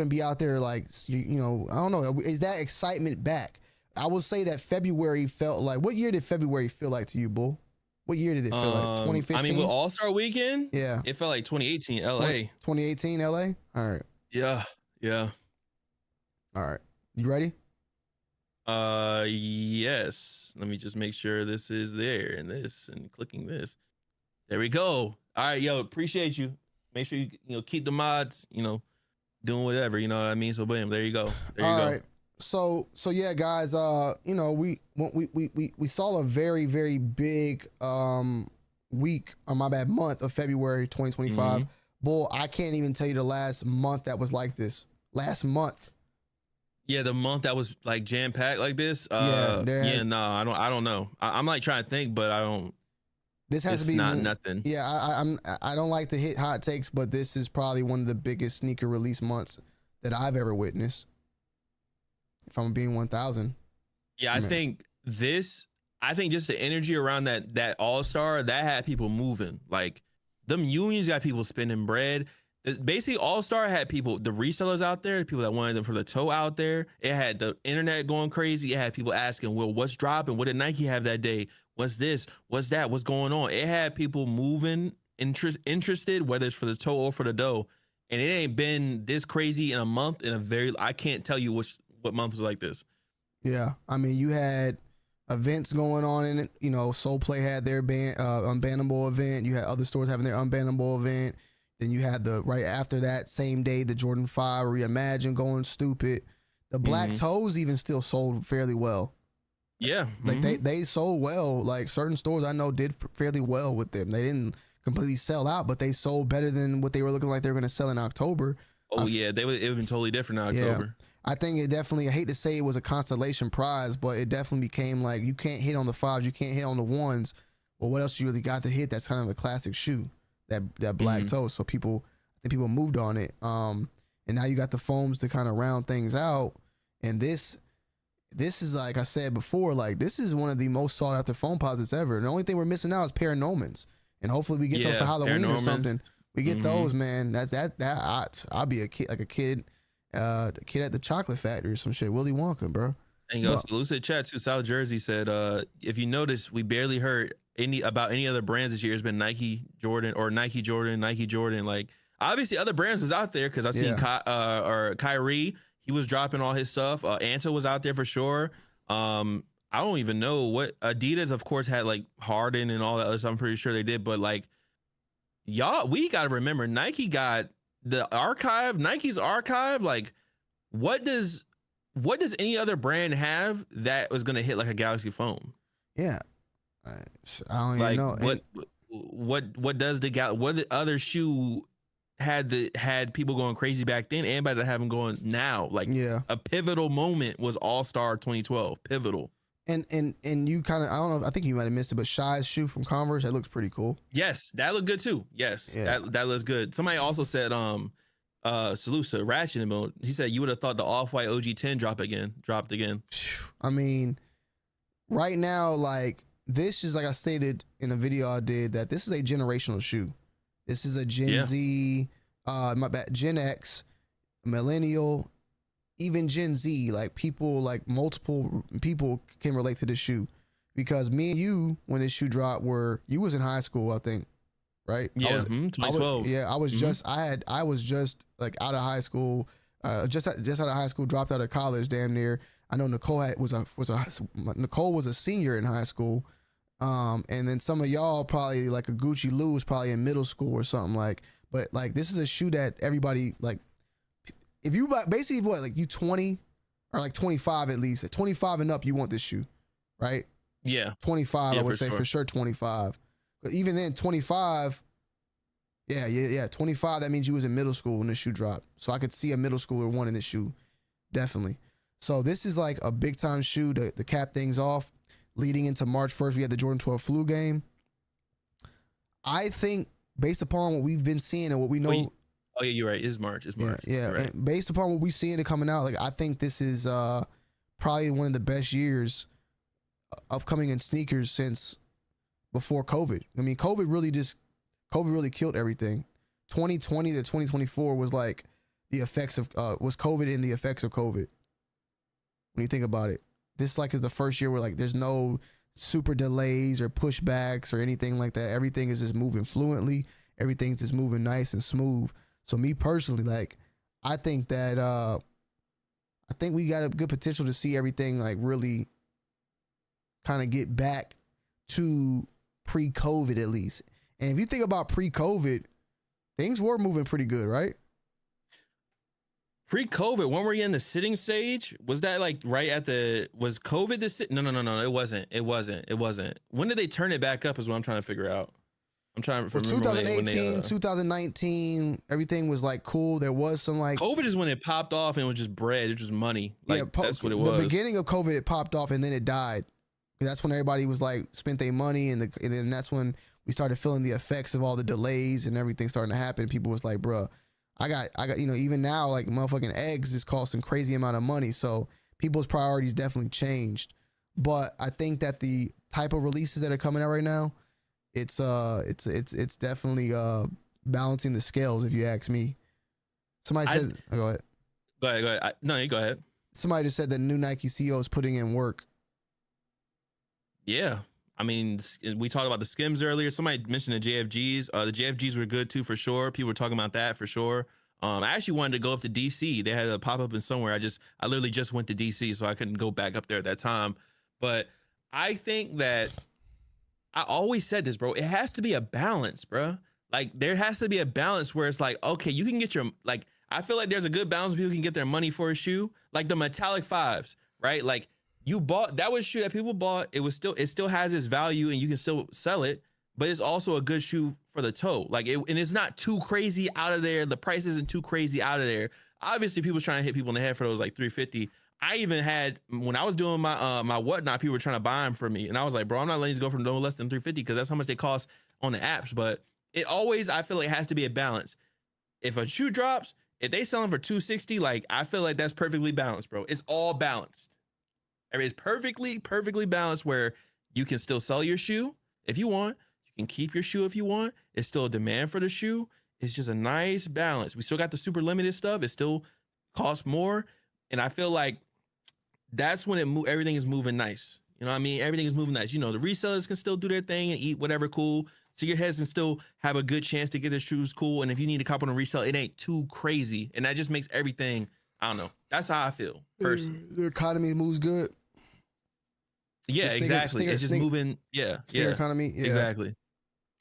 S2: be out there like I don't know. Is that excitement back? I will say that February felt like. What year did February feel like to you, Bull? What year did it feel like? 2015?
S1: I mean, with All-Star Weekend?
S2: Yeah.
S1: It felt like 2018 LA.
S2: 2018 LA? All right.
S1: Yeah.
S2: All right. You ready?
S1: Yes. Let me just make sure this is there and clicking this. There we go. All right, yo, appreciate you. Make sure you keep the mods, doing whatever, you know what I mean? So boom, there you go. All right.
S2: So yeah, guys, we saw a very, very big month of February 2025. Bull, I can't even tell you the last month that was like this. Last month.
S1: Yeah, the month that was like jam packed like this. No, I don't know. I'm like trying to think, but I don't.
S2: This has
S1: It's
S2: to be
S1: not nothing.
S2: Yeah, I don't like to hit hot takes, but this is probably one of the biggest sneaker release months that I've ever witnessed. If I'm being 1,000.
S1: Yeah, I think just the energy around that All-Star that had people moving. Like them unions got people spending bread. Basically, All-Star had people, the resellers out there, people that wanted them for the toe out there. It had the internet going crazy. It had people asking, well, what's dropping? What did Nike have that day? What's this? What's that? What's going on? It had people moving, interested, whether it's for the toe or for the dough. And it ain't been this crazy in a month. I can't tell you what month was like this.
S2: Yeah, I mean, you had events going on in it. You know, Soul Play had their unbannable event. You had other stores having their unbannable event. Then you had right after that same day, the Jordan 5 Reimagine going stupid. The black toes even still sold fairly well.
S1: Yeah.
S2: Like they sold well. Like certain stores I know did fairly well with them. They didn't completely sell out, but they sold better than what they were looking like they were going to sell in October.
S1: Oh yeah, it would have been totally different in October.
S2: Yeah. I think it definitely, I hate to say it was a constellation prize, but it definitely became like, you can't hit on the 5s, you can't hit on the 1s. Well, what else you really got to hit? That's kind of a classic shoe, that black toe. So I think people moved on it. And now you got the foams to kind of round things out. And this is, like I said before, like this is one of the most sought after foam posits ever. And the only thing we're missing now is Paranomans. And hopefully we get those for Halloween or something. We get those, man. I'll be a kid at the chocolate factory or some shit. Willy Wonka, bro.
S1: And yo, Lucid Chat too. South Jersey said, if you notice, we barely heard about any other brands this year. It's been Nike, Jordan, or Nike, Jordan, Nike, Jordan. Like obviously other brands was out there because I seen Kyrie. He was dropping all his stuff. Anta was out there for sure. I don't even know what Adidas, of course, had like Harden and all that other stuff. I'm pretty sure they did, but like y'all, we got to remember Nike got the archive, Nike's archive. Like what does any other brand have that was going to hit like a Galaxy foam?
S2: Yeah. I don't even know.
S1: What does what the other shoe had people going crazy back then and by having going now? Like a pivotal moment was All-Star 2012. Pivotal.
S2: And you kind of, I don't know, I think you might have missed it, but Shy's shoe from Converse, that looks pretty cool.
S1: Yes, that looked good too. Yes, that looks good. Somebody also said, Salusa, Ratchet, he said you would have thought the Off-White OG 10 dropped again.
S2: I mean, right now, like this is, like I stated in a video I did, that this is a generational shoe. This is a Gen Z, Gen X, millennial, even Gen Z, like people, like multiple people can relate to this shoe, because me and you, when this shoe dropped, you was in high school, I think, right?
S1: Yeah, 2012.
S2: I was just, I was just like out of high school, just out of high school, dropped out of college, damn near. I know Nicole was a senior in high school, and then some of y'all probably like a Gucci Lou was probably in middle school or something like. But like this is a shoe that everybody like. If you basically like you 20 or like 25 at least, at 25 and up, you want this shoe, right?
S1: Yeah,
S2: 25. I would say for sure 25. But even then, 25. Yeah. 25. That means you was in middle school when the shoe dropped. So I could see a middle schooler wanting this shoe, definitely. So this is like a big time shoe to cap things off. Leading into March 1st, we had the Jordan 12 flu game. I think based upon what we've been seeing and what we know.
S1: Oh yeah, you're right. It's March.
S2: Yeah.
S1: Right.
S2: And based upon what we seeing it coming out, like I think this is probably one of the best years upcoming in sneakers since before COVID. I mean, COVID really killed everything. 2020 to 2024 was like the effects of was COVID and the effects of COVID. When you think about it, this like is the first year where like there's no super delays or pushbacks or anything like that. Everything is just moving fluently. Everything's just moving nice and smooth. So me personally, like, I think that I think we got a good potential to see everything like really kind of get back to pre-COVID at least. And if you think about pre-COVID, things were moving pretty good, right?
S1: Pre-COVID, when were you in the sitting stage? Was that like right at was COVID the sit? No, it wasn't. When did they turn it back up is what I'm trying to figure out. I'm trying to
S2: Well,
S1: remember
S2: 2018, 2019, everything was like cool. There was some like
S1: COVID is when it popped off and it was just bread. It was just money. Like that's what it was.
S2: The beginning of COVID, it popped off and then it died. That's when everybody was like spent their money, and then that's when we started feeling the effects of all the delays and everything starting to happen. People was like, bruh, I got, even now, like motherfucking eggs is costing crazy amount of money. So people's priorities definitely changed. But I think that the type of releases that are coming out right now, it's definitely balancing the scales, if you ask me. Somebody said, go ahead.
S1: Go ahead. No, you go ahead.
S2: Somebody just said the new Nike CEO is putting in work.
S1: Yeah. I mean, we talked about the Skims earlier. Somebody mentioned the JFGs. The JFGs were good too, for sure. People were talking about that for sure. I actually wanted to go up to DC. They had a pop up in somewhere. I literally just went to DC, so I couldn't go back up there at that time. But I think that I always said this, bro. It has to be a balance, bro. Like there has to be a balance where it's like, okay, you can get your, like, I feel like there's a good balance. People can get their money for a shoe, like the metallic 5s, right? Like you bought, that was a shoe that people bought. It still has its value and you can still sell it, but it's also a good shoe for the toe. Like and it's not too crazy out of there. The price isn't too crazy out of there. Obviously people's trying to hit people in the head for those like $350. I even had, when I was doing my my whatnot, people were trying to buy them for me. And I was like, bro, I'm not letting you go for no less than $350 because that's how much they cost on the apps. But it always, I feel like it has to be a balance. If a shoe drops, if they sell them for $260, like I feel like that's perfectly balanced, bro. It's all balanced. It's perfectly balanced where you can still sell your shoe if you want. You can keep your shoe if you want. It's still a demand for the shoe. It's just a nice balance. We still got the super limited stuff. It still costs more. And I feel like that's when everything is moving nice. You know what I mean? Everything is moving nice. You know, the resellers can still do their thing and eat whatever cool. So your heads can still have a good chance to get their shoes cool. And if you need to cop on a resale, it ain't too crazy. And that just makes everything, I don't know. That's how I feel personally.
S2: The economy moves good.
S1: Yeah, exactly. It's just moving. Yeah.
S2: Economy. Yeah.
S1: Exactly.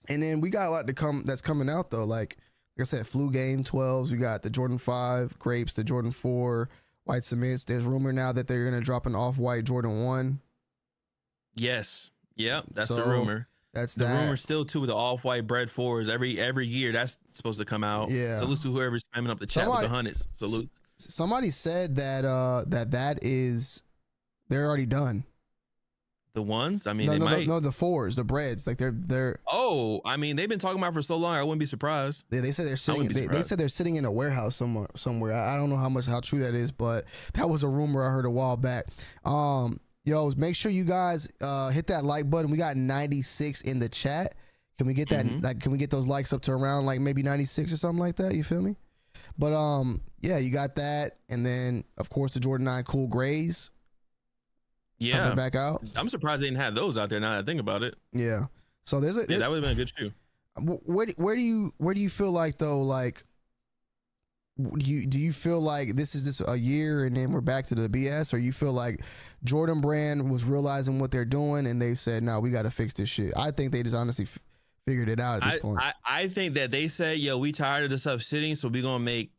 S2: And then we got a lot that's coming out though. Like I said, Flu Game 12s. We got the Jordan 5 Grapes, the Jordan 4 White Cements. There's rumor now that they're going to drop an off-white Jordan 1.
S1: Yes. Yep. That's the rumor.
S2: That's
S1: the rumor still too with the off-white bread 4s. Every year that's supposed to come out.
S2: Yeah.
S1: Salute to whoever's spamming up the chat with the hundreds. Salute.
S2: Somebody said that that is, they're already done.
S1: The ones? I mean,
S2: no,
S1: might.
S2: The 4s, the breads, like they're.
S1: Oh, I mean, they've been talking about it for so long. I wouldn't be surprised.
S2: Yeah, they said they're sitting. They said they're sitting in a warehouse somewhere. I don't know how true that is, but that was a rumor I heard a while back. Yo, make sure you guys hit that like button. We got 96 in the chat. Can we get that? Like, can we get those likes up to around like maybe 96 or something like that? You feel me? But yeah, you got that, and then of course the Jordan 9 Cool Grays.
S1: Yeah,
S2: coming back out.
S1: I'm surprised they didn't have those out there. Now that I think about it.
S2: Yeah. So that would have
S1: been a good shoe.
S2: Where do you feel like though? Like, do you feel like this is just a year and then we're back to the BS, or you feel like Jordan Brand was realizing what they're doing and they said, no, we got to fix this shit? I think they just honestly figured it out at this point.
S1: I think that they said, yo, we tired of the stuff sitting, so we gonna make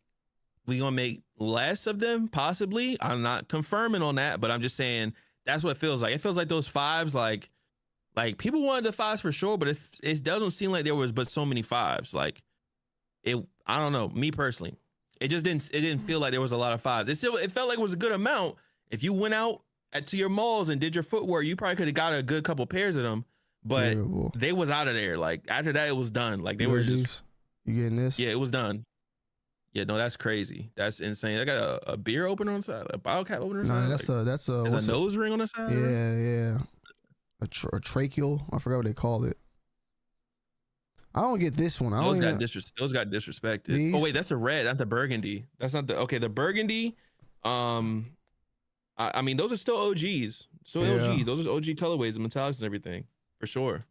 S1: less of them. Possibly. I'm not confirming on that, but I'm just saying. That's what it feels like. It feels like those 5s, like people wanted the 5s for sure, but it doesn't seem like there was but so many 5s. Like I don't know. Me personally, it didn't feel like there was a lot of 5s. It felt like it was a good amount. If you went out to your malls and did your footwear, you probably could have got a good couple pairs of them, but they was out of there. Like after that, it was done. Like they were just,
S2: you getting this?
S1: Yeah, it was done. Yeah, no, that's crazy. That's insane. I got a beer opener on the side, a bottle cap opener on the side.
S2: That's a
S1: nose ring on the side.
S2: Yeah. A tracheal. I forgot what they called it. I don't get this one.
S1: Those got disrespected.
S2: These?
S1: Oh wait, that's a red, not the burgundy. That's not the burgundy. I mean, those are still OGs. OGs. Those are OG colorways and metallics and everything for sure.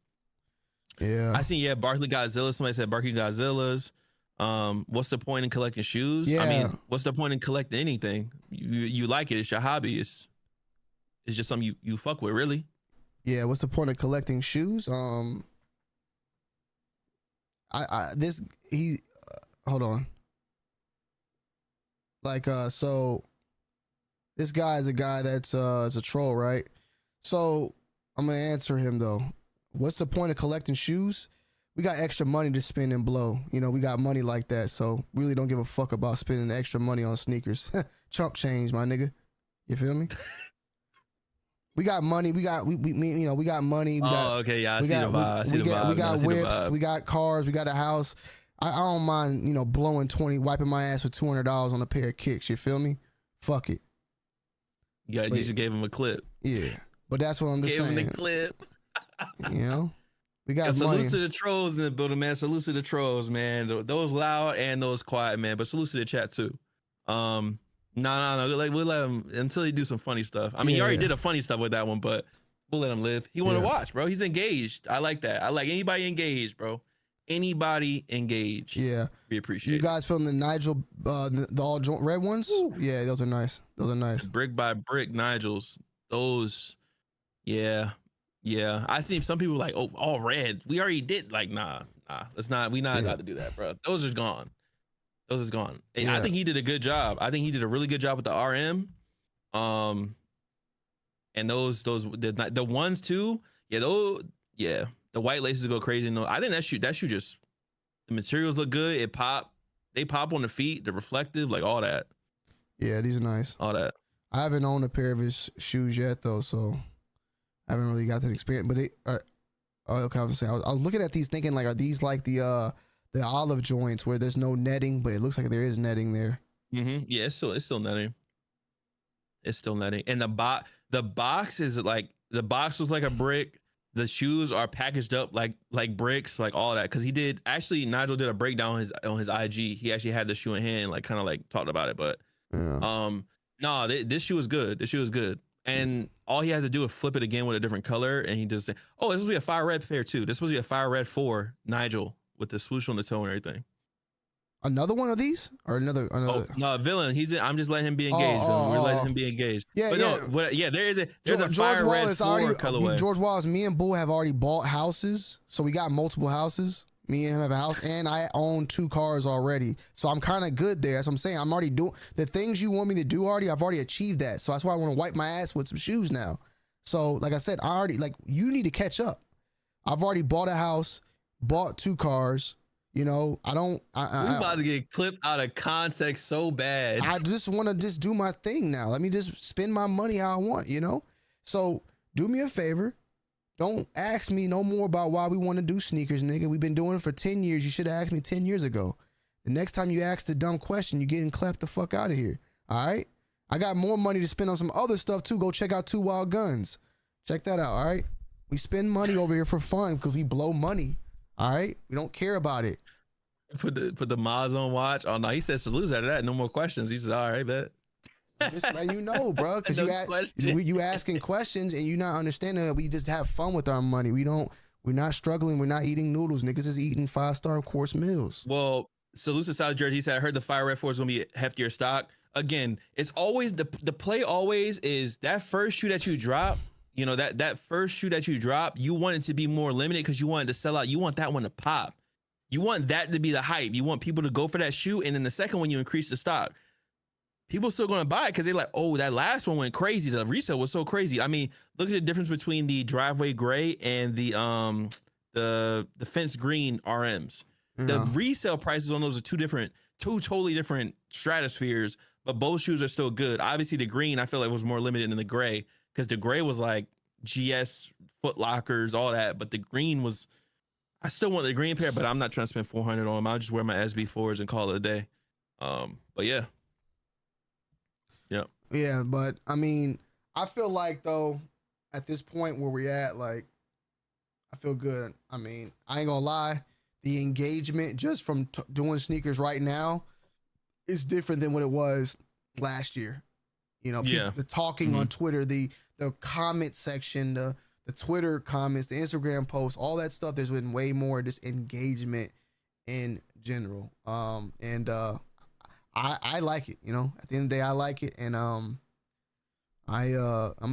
S2: Yeah.
S1: I seen Barkley Godzilla. Somebody said Barkley Godzillas. What's the point in collecting shoes?
S2: Yeah.
S1: I mean, what's the point in collecting anything? You like it, it's your hobby. It's just something you fuck with, really.
S2: Yeah, what's the point of collecting shoes? Hold on. Like so this guy is a guy that's is a troll, right? So I'm gonna answer him though. What's the point of collecting shoes? we got extra money to spend and blow. You know, we got money like that, so really don't give a fuck about spending the extra money on sneakers. Chump change, my nigga. You feel me? We got money. We got you know, we got money. We got,
S1: okay, yeah, I see the vibe.
S2: We got whips. We got cars. We got a house. I don't mind, you know, blowing 20, wiping my ass with $200 on a pair of kicks. You feel me? Fuck it.
S1: Yeah, you just gave him a clip.
S2: Yeah, but that's what I'm just saying.
S1: Gave him the clip.
S2: You know, we got
S1: salute
S2: money.
S1: to the trolls in the building, man. Salute to the trolls, man. Those loud and those quiet, man. But salute to the chat too. No. Like we'll let him until he do some funny stuff. I mean, he already did a funny stuff with that one, but we'll let him live. He want to watch, bro. He's engaged. I like that. I like anybody engaged, bro. Anybody engaged.
S2: Yeah,
S1: we appreciate.
S2: You guys feeling the Nigel, the all red ones? Ooh. Yeah, those are nice. Those are nice.
S1: Brick by brick, Nigels. Those, yeah. I see some people like, oh, all red. We already did. Like, nah. Let's not. We not allowed to do that, bro. Those are gone. Those is gone. Yeah. I think he did a good job. I think he did a really good job with the RM. And those the ones too. Yeah, the white laces go crazy. No, I think that shoe just, the materials look good. It pop. They pop on the feet. They're reflective, like all that.
S2: Yeah, these are nice.
S1: All that.
S2: I haven't owned a pair of his shoes yet though, so I haven't really got that experience. But they are. Okay, I was looking at these thinking like, are these like the olive joints where there's no netting, but it looks like there is netting there.
S1: Mm-hmm. Yeah, it's still netting. It's still netting, and the box is like, the box was like a brick. The shoes are packaged up like bricks, like all that. Because Nigel did a breakdown on his IG. He actually had the shoe in hand, like kind of like talked about it. But this shoe is good. This shoe is good. And all he had to do is flip it again with a different color, and he just said, "Oh, this will be a fire red pair too. This supposed to be a fire red for Nigel with the swoosh on the toe and everything."
S2: Another one of these, or another?
S1: Oh, no, villain. I'm just letting him be engaged. We're letting him be engaged.
S2: Yeah,
S1: but
S2: yeah.
S1: There's a
S2: George
S1: fire red
S2: Wallace
S1: for colorway.
S2: George Wallace, me and Bull have already bought houses, so we got multiple houses. Me and him have a house, and I own 2 cars already, so I'm kind of good there. That's what I'm saying. I'm already doing the things you want me to do already. I've already achieved that, so that's why I want to wipe my ass with some shoes now. So, like I said, you need to catch up. I've already bought a house, bought 2 cars. You know, we
S1: about to get clipped out of context so bad.
S2: I just want to do my thing now. Let me just spend my money how I want, you know? So do me a favor. Don't ask me no more about why we want to do sneakers, nigga. We've been doing it for 10 years. You should have asked me 10 years ago. The next time you ask the dumb question, you're getting clapped the fuck out of here. All right? I got more money to spend on some other stuff too. Go check out 2 Wild Guns. Check that out, all right? We spend money over here for fun because we blow money. All right, we don't care about it.
S1: Put the Maz on watch. Oh no, he said salutes after that. No more questions. He said, all right, bet.
S2: Just let you know, bro, because you asking questions and you not understanding that we just have fun with our money. We're not struggling. We're not eating noodles. Niggas is eating 5-star course meals.
S1: Well, salutes to South Jersey. He said, I heard the Fire Red 4 is gonna be heftier stock. Again, it's always the play. Always is that first shoe that you drop. You know, that first shoe that you drop, you want it to be more limited because you want it to sell out. You want that one to pop. You want that to be the hype. You want people to go for that shoe. And then the second one, you increase the stock. People still going to buy it because they're like, oh, that last one went crazy. The resale was so crazy. I mean, look at the difference between the driveway gray and the fence green RMs. Yeah. The resale prices on those are two totally different stratospheres, but both shoes are still good. Obviously, the green, I feel like was more limited than the gray. Because the gray was like GS, Foot Lockers, all that. But the green was, I still want the green pair, but I'm not trying to spend $400 on them. I'll just wear my SB4s and call it a day. But yeah.
S2: Yeah, but I mean, I feel like though, at this point where we're at, like, I feel good. I mean, I ain't gonna lie. The engagement just from doing sneakers right now is different than what it was last year. You know, people, the talking on Twitter, the comment section, the Twitter comments, the Instagram posts, all that stuff. There's been way more just engagement in general. I like it. You know, at the end of the day, I like it, and I'm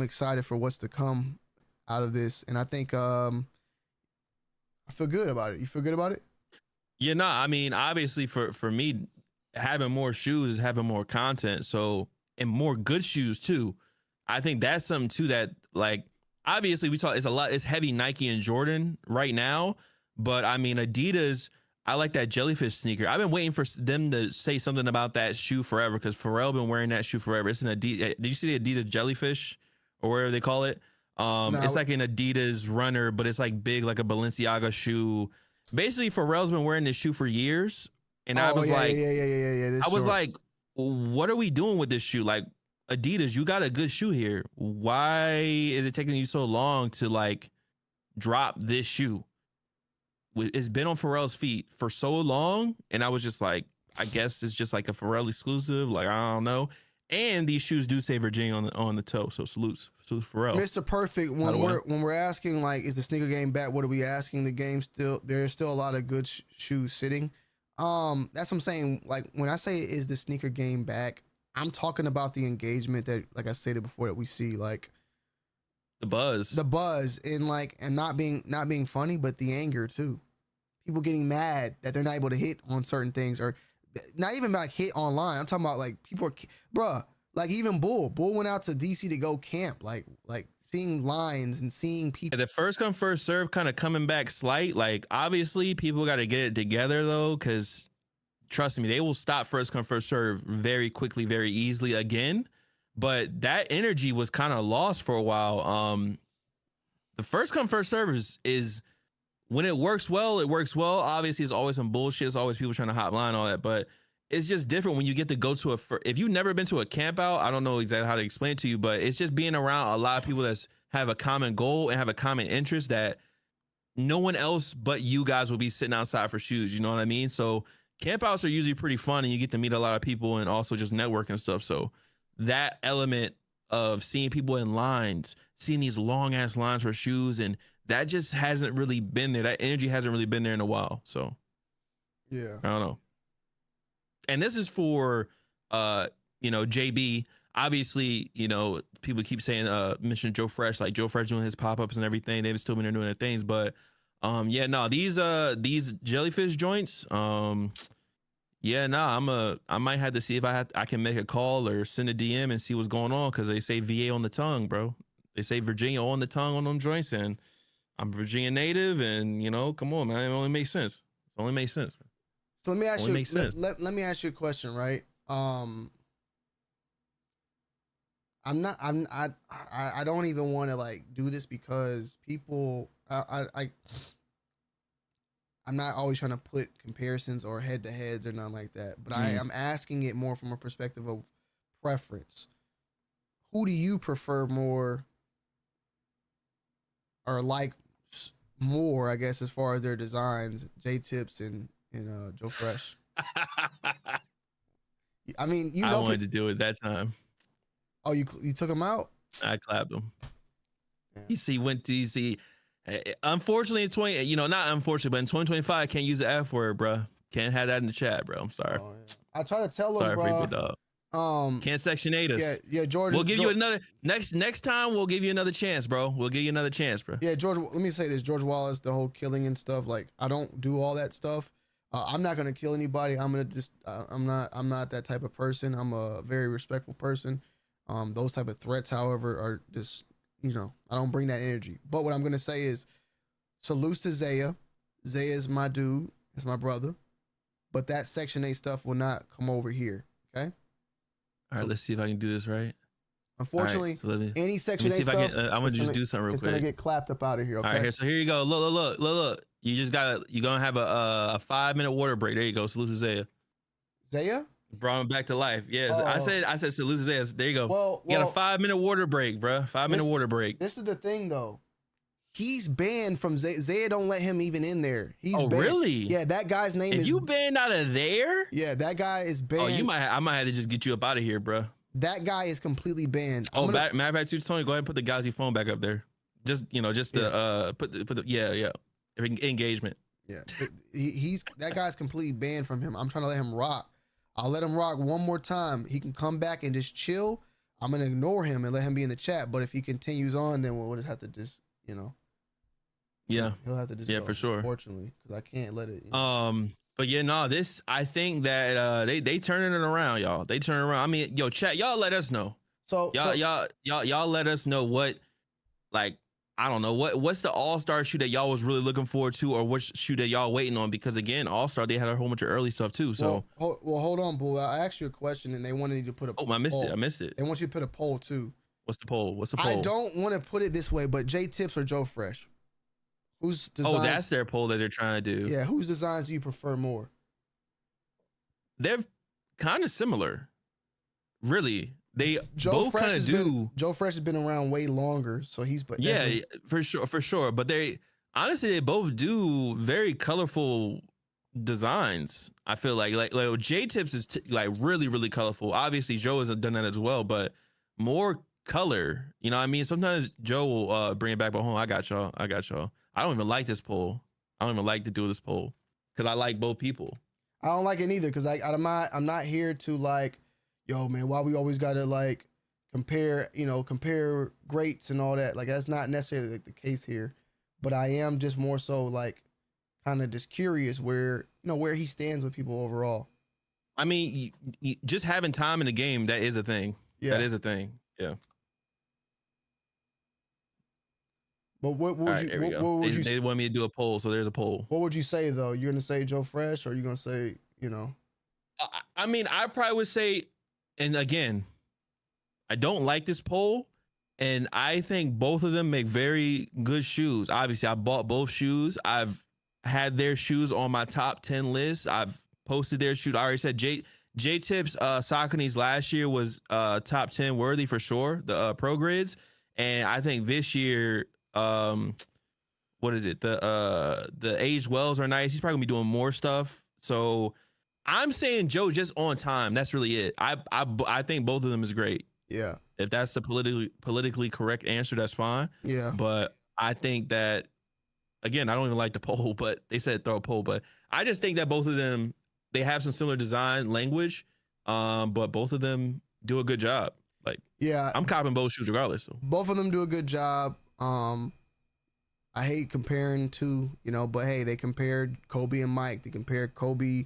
S2: excited for what's to come out of this, and I think I feel good about it. You feel good about it?
S1: Yeah, no, I mean, obviously for me, having more shoes is having more content. So. And more good shoes too. I think that's something too that, like, obviously we talk, it's heavy Nike and Jordan right now, But I mean, Adidas, I like that jellyfish sneaker. I've been waiting for them to say something about that shoe forever because Pharrell been wearing that shoe forever. It's an Adidas. Did you see the Adidas jellyfish or whatever they call it?
S2: No,
S1: It's like an Adidas runner, but it's like big, like a Balenciaga shoe. Basically, Pharrell's been wearing this shoe for years, and I was like, I was like, what are we doing with this shoe? Like, Adidas, you got a good shoe here. Why is it taking you so long to like drop this shoe? It's been on Pharrell's feet for so long, and I was just like, I guess it's just like a Pharrell exclusive. Like, I don't know. And these shoes do say Virginia on the toe, so salute Pharrell.
S2: Mr. Perfect. When we're asking like, is the sneaker game back? What are we asking? The game still, there's still a lot of good shoes sitting. That's what I'm saying. Like when I say is the sneaker game back, I'm talking about the engagement that, like I stated before, that we see, like
S1: the buzz,
S2: and like, and not being funny, but the anger too. People getting mad that they're not able to hit on certain things, or not even like hit online. I'm talking about like people are, bruh, like even Bull went out to DC to go camp, like seeing lines and seeing people.
S1: The first come first serve kind of coming back slight. Like obviously people got to get it together though, because trust me, they will stop first come first serve very quickly, very easily again. But that energy was kind of lost for a while. The first come first serve is when it works well, it works well. Obviously, it's always some bullshit. It's always people trying to hotline all that, but it's just different when you get to go to if you've never been to a camp out, I don't know exactly how to explain it to you, but it's just being around a lot of people that have a common goal and have a common interest that no one else but you guys will be sitting outside for shoes. You know what I mean? So camp outs are usually pretty fun and you get to meet a lot of people and also just network and stuff. So that element of seeing people in lines, seeing these long ass lines for shoes, and that just hasn't really been there. That energy hasn't really been there in a while. So
S2: yeah,
S1: I don't know. And this is for JB. Obviously, people keep saying mention Joe Fresh, like Joe Fresh doing his pop-ups and everything. They've still been there doing their things, but these jellyfish joints, I might have to see if I can make a call or send a DM and see what's going on, because they say VA on the tongue, bro. They say Virginia on the tongue on them joints, and I'm Virginia native, and come on, man, it only makes sense. It only makes sense.
S2: So let me ask you. Let me ask you a question, right? I don't even want to like do this because people. I'm not always trying to put comparisons or head to heads or nothing like that, but I'm asking it more from a perspective of preference. Who do you prefer more, or like more, I guess, as far as their designs, J Tips and Joe Fresh? I mean,
S1: I wanted to do it that time.
S2: Oh, you took him out?
S1: I clapped him.
S2: Yeah.
S1: He went to DC. Unfortunately, not unfortunately, but in 2025, I can't use the F word, bro. Can't have that in the chat, bro. I'm sorry.
S2: Oh, yeah. I try to tell him, bro.
S1: Can't Section 8 us.
S2: Yeah, George.
S1: We'll give you another next time. We'll give you another chance, bro. We'll give you another chance, bro.
S2: Yeah, George. Let me say this, George Wallace, the whole killing and stuff. Like, I don't do all that stuff. I'm not gonna kill anybody. I'm gonna just. I'm not that type of person. I'm a very respectful person. Those type of threats, however, are just, I don't bring that energy. But what I'm gonna say is, salutes to Zaya. Zaya is my dude. It's my brother. But that Section 8 stuff will not come over here. Okay.
S1: All right, let's see if I can do this right.
S2: Unfortunately, any Section 8 stuff,
S1: I'm gonna just do something real quick.
S2: It's gonna get clapped up out of here. Okay.
S1: All right, so here you go. Look. You're gonna have a 5-minute water break. There you go. Salute to Zaya.
S2: Zaya?
S1: Brought him back to life. Yes, I said salute to Zaya. There you go.
S2: Well,
S1: you got a 5-minute water break, bro. 5-minute water break.
S2: This is the thing, though. He's banned from Zaya. Zaya don't let him even in there. He's banned.
S1: Really?
S2: Yeah, that guy's name is.
S1: You banned out of there?
S2: Yeah, that guy is banned.
S1: I might have to just get you up out of here, bro.
S2: That guy is completely banned.
S1: Matter of fact, Tony, go ahead and put the Gazi phone back up there. Just to put the engagement.
S2: Yeah, he's that guy's completely banned from him. I'm trying to let him rock. I'll let him rock one more time. He can come back and just chill. I'm gonna ignore him and let him be in the chat. But if he continues on, then we'll just have to just
S1: Yeah,
S2: he'll have to just
S1: go,
S2: for
S1: sure.
S2: Unfortunately, because I can't let it.
S1: But this, I think that they turning it around, y'all. They turn around. I mean, yo, chat, y'all let us know.
S2: So
S1: y'all let us know what, like, I don't know what's the All-Star shoe that y'all was really looking forward to, or which shoe that y'all waiting on? Because again, All-Star, they had a whole bunch of early stuff too. So
S2: well, hold on, Bull. I asked you a question, and they wanted you to put a
S1: I missed
S2: poll.
S1: it. I missed it.
S2: They want you to put a poll too.
S1: What's the poll? What's the poll?
S2: I don't want to put it this way, but J Tips or Joe Fresh? Who's design?
S1: Oh, that's their poll that they're trying to do.
S2: Yeah, whose designs do you prefer more?
S1: They're kind of similar, really. They
S2: Joe
S1: both
S2: Fresh
S1: kind of do.
S2: Joe Fresh has been around way longer, so he's
S1: Yeah, for sure. But they honestly, they both do very colorful designs. I feel like J Tips is like really, really colorful. Obviously, Joe has done that as well, but more color. You know what I mean? Sometimes Joe will bring it back, but hold on, I got y'all. I don't even like this poll. I don't even like to do this poll because I like both people.
S2: I don't like it either because I'm not here to like, yo man, why we always gotta like compare greats and all that. Like that's not necessarily like the case here, but I am just more so like kind of just curious where he stands with people overall.
S1: I mean, just having time in the game, that is a thing. Yeah, that is a thing. Yeah.
S2: But what would you?
S1: They want me to do a poll, so there's a poll.
S2: What would you say though? You're gonna say Joe Fresh, or you're gonna say
S1: I mean, I probably would say, and again, I don't like this poll, and I think both of them make very good shoes. Obviously, I bought both shoes. I've had their shoes on my top 10 list. I've posted their shoes. I already said J Tips Saucony's last year was top 10 worthy for sure, the pro grids, and I think this year. What is it? The aged wells are nice. He's probably gonna be doing more stuff. So I'm saying Joe just on time. That's really it. I think both of them is great.
S2: Yeah.
S1: If that's the politically correct answer, that's fine.
S2: Yeah.
S1: But I think that, again, I don't even like the poll, but they said throw a poll. But I just think that both of them, they have some similar design language, but both of them do a good job. Like, yeah, I'm copping both shoes regardless. So.
S2: Both of them do a good job. I hate comparing two, but hey, they compared Kobe and Mike. They compared Kobe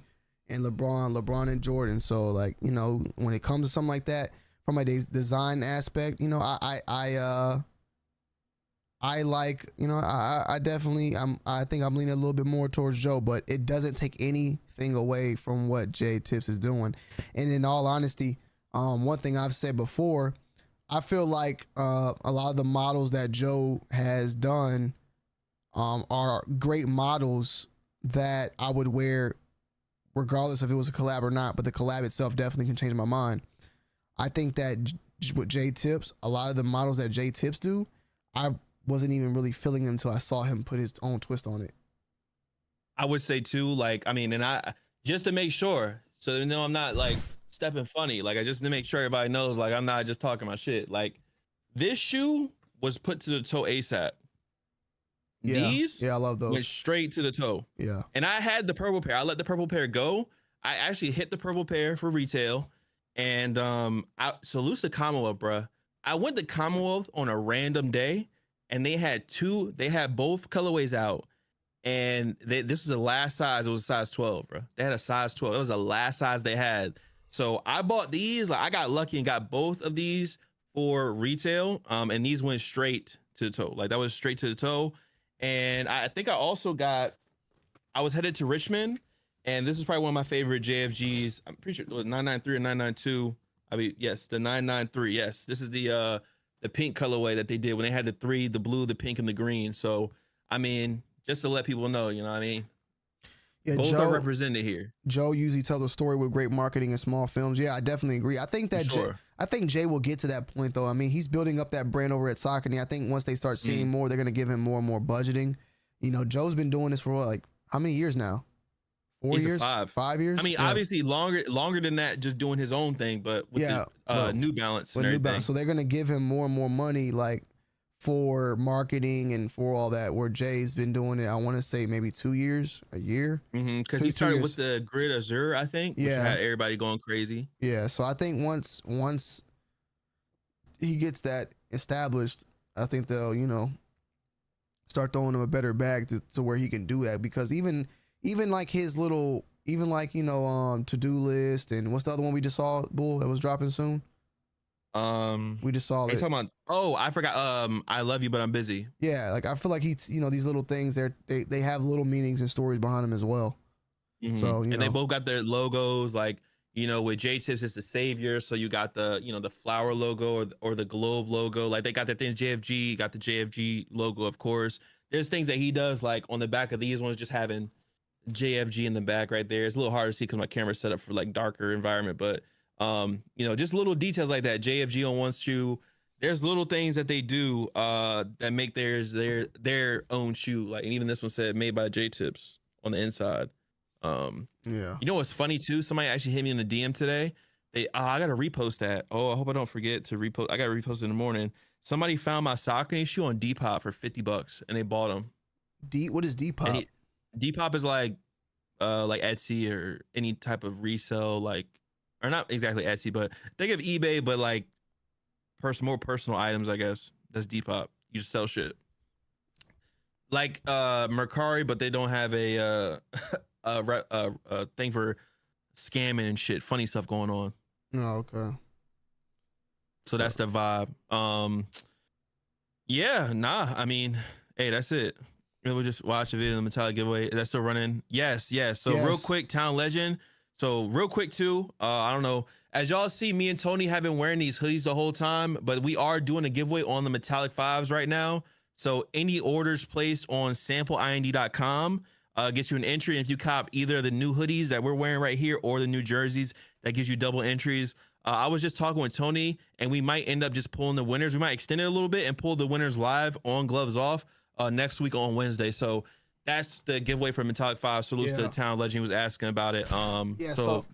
S2: and LeBron and Jordan. So like, when it comes to something like that, from a design aspect, I like, I definitely, I think I'm leaning a little bit more towards Joe, but it doesn't take anything away from what J Tips is doing. And in all honesty, one thing I've said before, I feel like a lot of the models that Joe has done are great models that I would wear regardless if it was a collab or not, but the collab itself definitely can change my mind. I think that with J Tips, a lot of the models that J Tips do, I wasn't even really feeling them until I saw him put his own twist on it.
S1: I would say too, like, I mean, and I, just to make sure, so I'm not like stepping funny, like I just to make sure everybody knows, like I'm not just talking my shit. Like this shoe was put to the toe ASAP.
S2: Yeah.
S1: These,
S2: I love those.
S1: Went straight to the toe.
S2: Yeah.
S1: And I had the purple pair. I let the purple pair go. I actually hit the purple pair for retail, and salute to Commonwealth, bruh. I went to Commonwealth on a random day, and they had both colorways out. And this was the last size. It was a size 12, bro. They had a size 12. It was the last size they had. So I bought these. Like I got lucky and got both of these for retail. And these went straight to the toe. Like that was straight to the toe. And I think I also I was headed to Richmond, and this is probably one of my favorite JFGs. I'm pretty sure it was 993 or 992. I mean, yes, the 993. Yes, this is the pink colorway that they did when they had the three, the blue, the pink, and the green. So I mean, just to let people know, you know what I mean? Yeah, both are represented here.
S2: Joe usually tells a story with great marketing and small films. Yeah, I definitely agree. I think that Jay will get to that point though. I mean, he's building up that brand over at Saucony. I think once they start seeing more, they're gonna give him more and more budgeting. Joe's been doing this for like how many years now? 4 years? 5 years?
S1: I mean, obviously longer than that, just doing his own thing, but with the New Balance and everything.
S2: So they're gonna give him more and more money, like for marketing and for all that, where Jay's been doing it, I want to say maybe 2 years, a year.
S1: Because he started with the Grid Azure, I think, which had everybody going crazy.
S2: Yeah, so I think once he gets that established, I think they'll, start throwing him a better bag to where he can do that. Because even like his little, to-do list, and what's the other one we just saw, Bull, that was dropping soon? We just saw
S1: are you
S2: it.
S1: talking about? Oh, I forgot. I love you, but I'm busy.
S2: Yeah, like I feel like he's, these little things, they have little meanings and stories behind them as well. So
S1: And they both got their logos, like, with J Tips is the savior, so you got the the flower logo or the globe logo, like they got that thing. JFG got the JFG logo, of course. There's things that he does, like on the back of these ones, just having JFG in the back right there. It's a little hard to see because my camera's set up for like darker environment, but just little details like that. JFG on one shoe. There's little things that they do that make their own shoe. Like, and even this one said made by J Tips on the inside.
S2: Yeah.
S1: You know what's funny too? Somebody actually hit me in the DM today. I gotta repost that. Oh, I hope I don't forget to repost. I gotta repost in the morning. Somebody found my Saucony shoe on Depop for $50 and they bought them.
S2: What is Depop?
S1: Depop is like Etsy or any type of resale, like, or not exactly Etsy, but think of eBay, but like more personal items, I guess. That's Depop. You just sell shit. Like Mercari, but they don't have a thing for scamming and shit, funny stuff going on.
S2: Oh, okay.
S1: So that's the vibe. Yeah, nah. I mean, hey, that's it. We'll just watch a video of the Metallic giveaway. That's still running. Yes. So real quick, Town Legend. So real quick too. I don't know. As y'all see, me and Tony have been wearing these hoodies the whole time, but we are doing a giveaway on the Metallic 5s right now. So any orders placed on sampleind.com gets you an entry. And if you cop either the new hoodies that we're wearing right here or the new jerseys, that gives you double entries. I was just talking with Tony, and we might end up just pulling the winners. We might extend it a little bit and pull the winners live on Gloves Off next week on Wednesday. So that's the giveaway for Metallic 5. Salutes to the Town Legend, was asking about it. So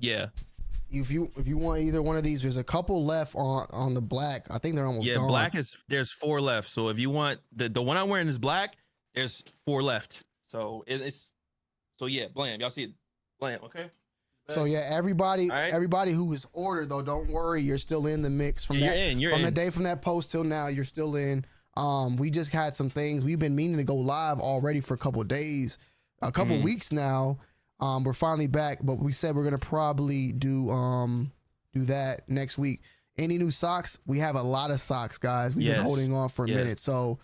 S2: if you want either one of these, there's a couple left on the black. I think they're almost gone.
S1: Black there's 4 left. So if you want the one I'm wearing is black, there's 4 left. So Blam, y'all see it. Blam, okay.
S2: So yeah, everybody who was ordered though, don't worry, you're still in the mix from the day from that post till now. You're still in. We just had some things. We've been meaning to go live already for a couple of days, a couple weeks now. We're finally back, but we said we're gonna probably do that next week. Any new socks? We have a lot of socks, guys. We've been holding on for a minute, so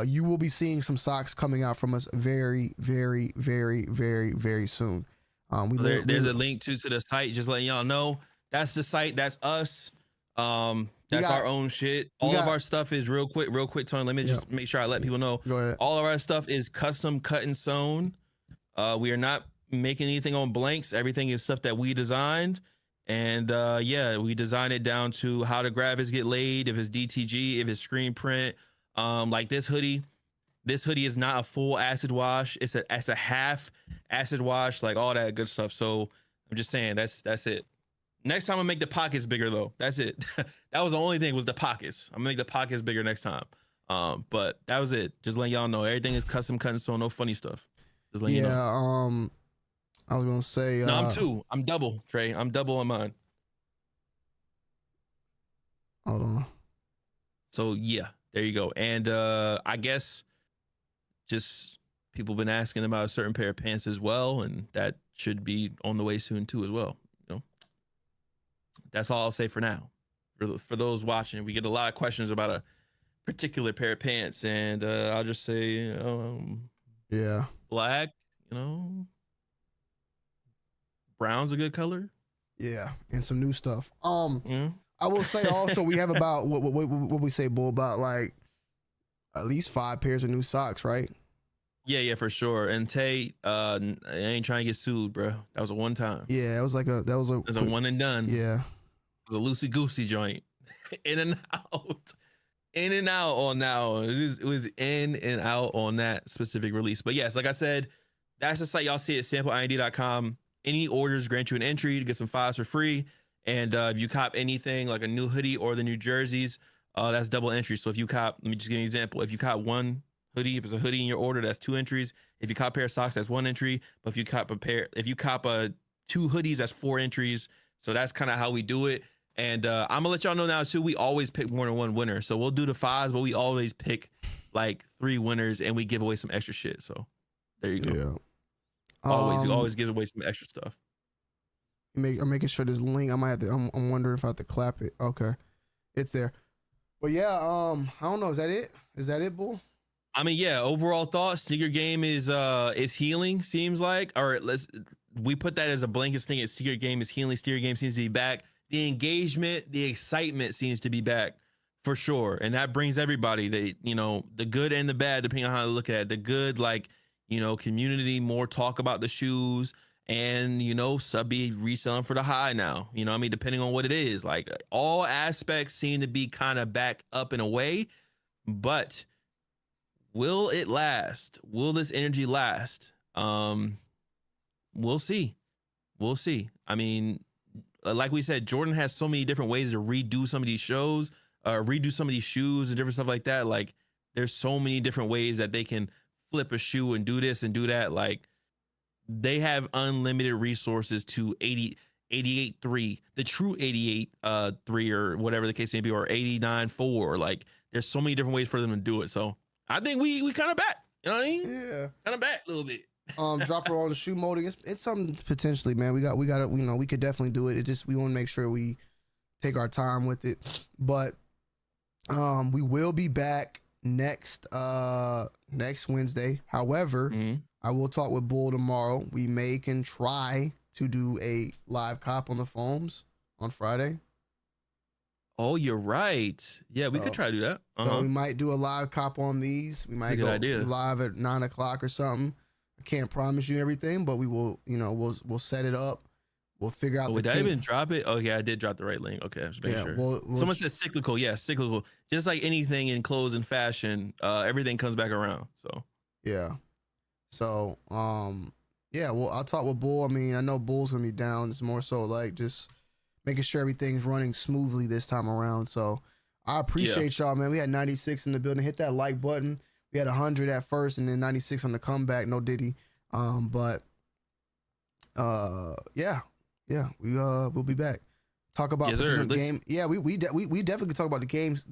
S2: you will be seeing some socks coming out from us very, very, very, very, very soon.
S1: There's a link to the site. Just letting y'all know, that's the site. That's us. That's our own shit. All of our stuff is real quick, Tony. Let me just make sure I let people know.
S2: Go ahead.
S1: All of our stuff is custom cut and sewn. We are not making anything on blanks. Everything is stuff that we designed. And we design it down to how the graphics get laid, if it's DTG, if it's screen print. Like this hoodie is not a full acid wash. It's a half acid wash, like all that good stuff. So I'm just saying that's it. Next time I make the pockets bigger though. That's it. That was the only thing, was the pockets. I'm gonna make the pockets bigger next time. But that was it. Just letting y'all know everything is custom cut and sewn, no funny stuff. Just letting you know.
S2: I was gonna say
S1: no, I'm 2. I'm double, Trey. I'm double on mine.
S2: Hold on.
S1: So yeah, there you go. And I guess just people been asking about a certain pair of pants as well, and that should be on the way soon too as well. That's all I'll say for now. For those watching, we get a lot of questions about a particular pair of pants, and I'll just say black, brown's a good color.
S2: Yeah, and some new stuff. I will say also we have about what we say, Bull, about like at least 5 pairs of new socks, right?
S1: Yeah, for sure. And Tay, I ain't trying to get sued, bro. That was a one time.
S2: Yeah, it was a
S1: one and done.
S2: Yeah,
S1: it was a loosey goosey joint. In and out on now. It was in and out on that specific release. But yes, like I said, that's the site y'all see at sampleind.com. Any orders grant you an entry to get some 5s for free. And if you cop anything like a new hoodie or the new jerseys, that's double entry. So if you cop, let me just give you an example. If you cop one hoodie, if it's a hoodie in your order, that's 2 entries. If you cop a pair of socks, that's 1 entry. But if you cop 2 hoodies, that's 4 entries. So that's kind of how we do it. And I'm gonna let y'all know now too, we always pick more than one winner. So we'll do the 5s, but we always pick like 3 winners and we give away some extra shit. So there you go. Yeah. We always give away some extra stuff.
S2: I'm making sure this link. I might have to. I'm wondering if I have to clap it. Okay. It's there. But yeah, I don't know. Is that it? Is that it, Bull?
S1: I mean, yeah. Overall thoughts: sneaker game is healing. Seems like, or we put that as a blanket thing. Sneaker game is healing. Sneaker game seems to be back. The engagement, the excitement seems to be back for sure, and that brings everybody. The good and the bad, depending on how to look at it. The good, like community, more talk about the shoes, and subby reselling for the high now. I mean, depending on what it is, like all aspects seem to be kind of back up in a way, but will it last? Will this energy last? We'll see. We'll see. I mean, like we said, Jordan has so many different ways to redo some of these shows, redo some of these shoes and different stuff like that. Like, there's so many different ways that they can flip a shoe and do this and do that. Like, they have unlimited resources to 88.3, the true 88.3 or whatever the case may be, or 89.4. Like, there's so many different ways for them to do it. So I think we kind of back. You know what I mean?
S2: Yeah.
S1: Kind of back a little bit.
S2: Drop her on the shoe molding. It's something potentially, man. We got to, we could definitely do it. It just, we want to make sure we take our time with it. But we will be back next Wednesday. However, I will talk with Bull tomorrow. We can try to do a live cop on the foams on Friday.
S1: Oh, you're right. Yeah, we could try to do that.
S2: So we might do a live cop on these. We might go live at 9 o'clock or something. I can't promise you everything, but we will, we'll set it up. We'll figure out.
S1: Did I even drop it? Oh yeah, I did drop the right link. Okay, just make sure. Someone said cyclical. Yeah, cyclical. Just like anything in clothes and fashion, everything comes back around. So
S2: yeah. So yeah. Well, I'll talk with Bull. I mean, I know Bull's gonna be down. It's more so like just making sure everything's running smoothly this time around. So I appreciate y'all, man. We had 96 in the building. Hit that like button. We had 100 at first and then 96 on the comeback. No Diddy. But yeah, we'll be back. Talk about the game. Yeah, we definitely talk about the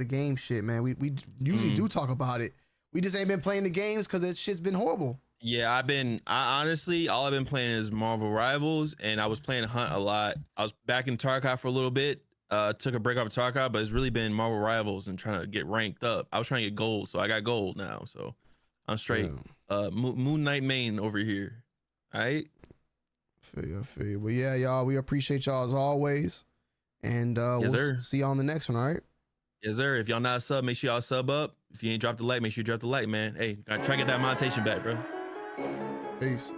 S2: game shit, man. We usually do talk about it. We just ain't been playing the games because that shit's been horrible.
S1: Yeah, I honestly, all I've been playing is Marvel Rivals, and I was playing Hunt a lot. I was back in Tarkov for a little bit. Took a break off of Tarkov, but it's really been Marvel Rivals and trying to get ranked up. I was trying to get gold, so I got gold now. So I'm straight. Moon Knight main over here. All right.
S2: Feel you. But yeah, y'all, we appreciate y'all as always. And we'll see y'all on the next one, all right?
S1: Yes, sir. If y'all not sub, make sure y'all sub up. If you ain't dropped the like, make sure you drop the like, man. Hey, gotta try to get that monetization back, bro.
S2: Peace.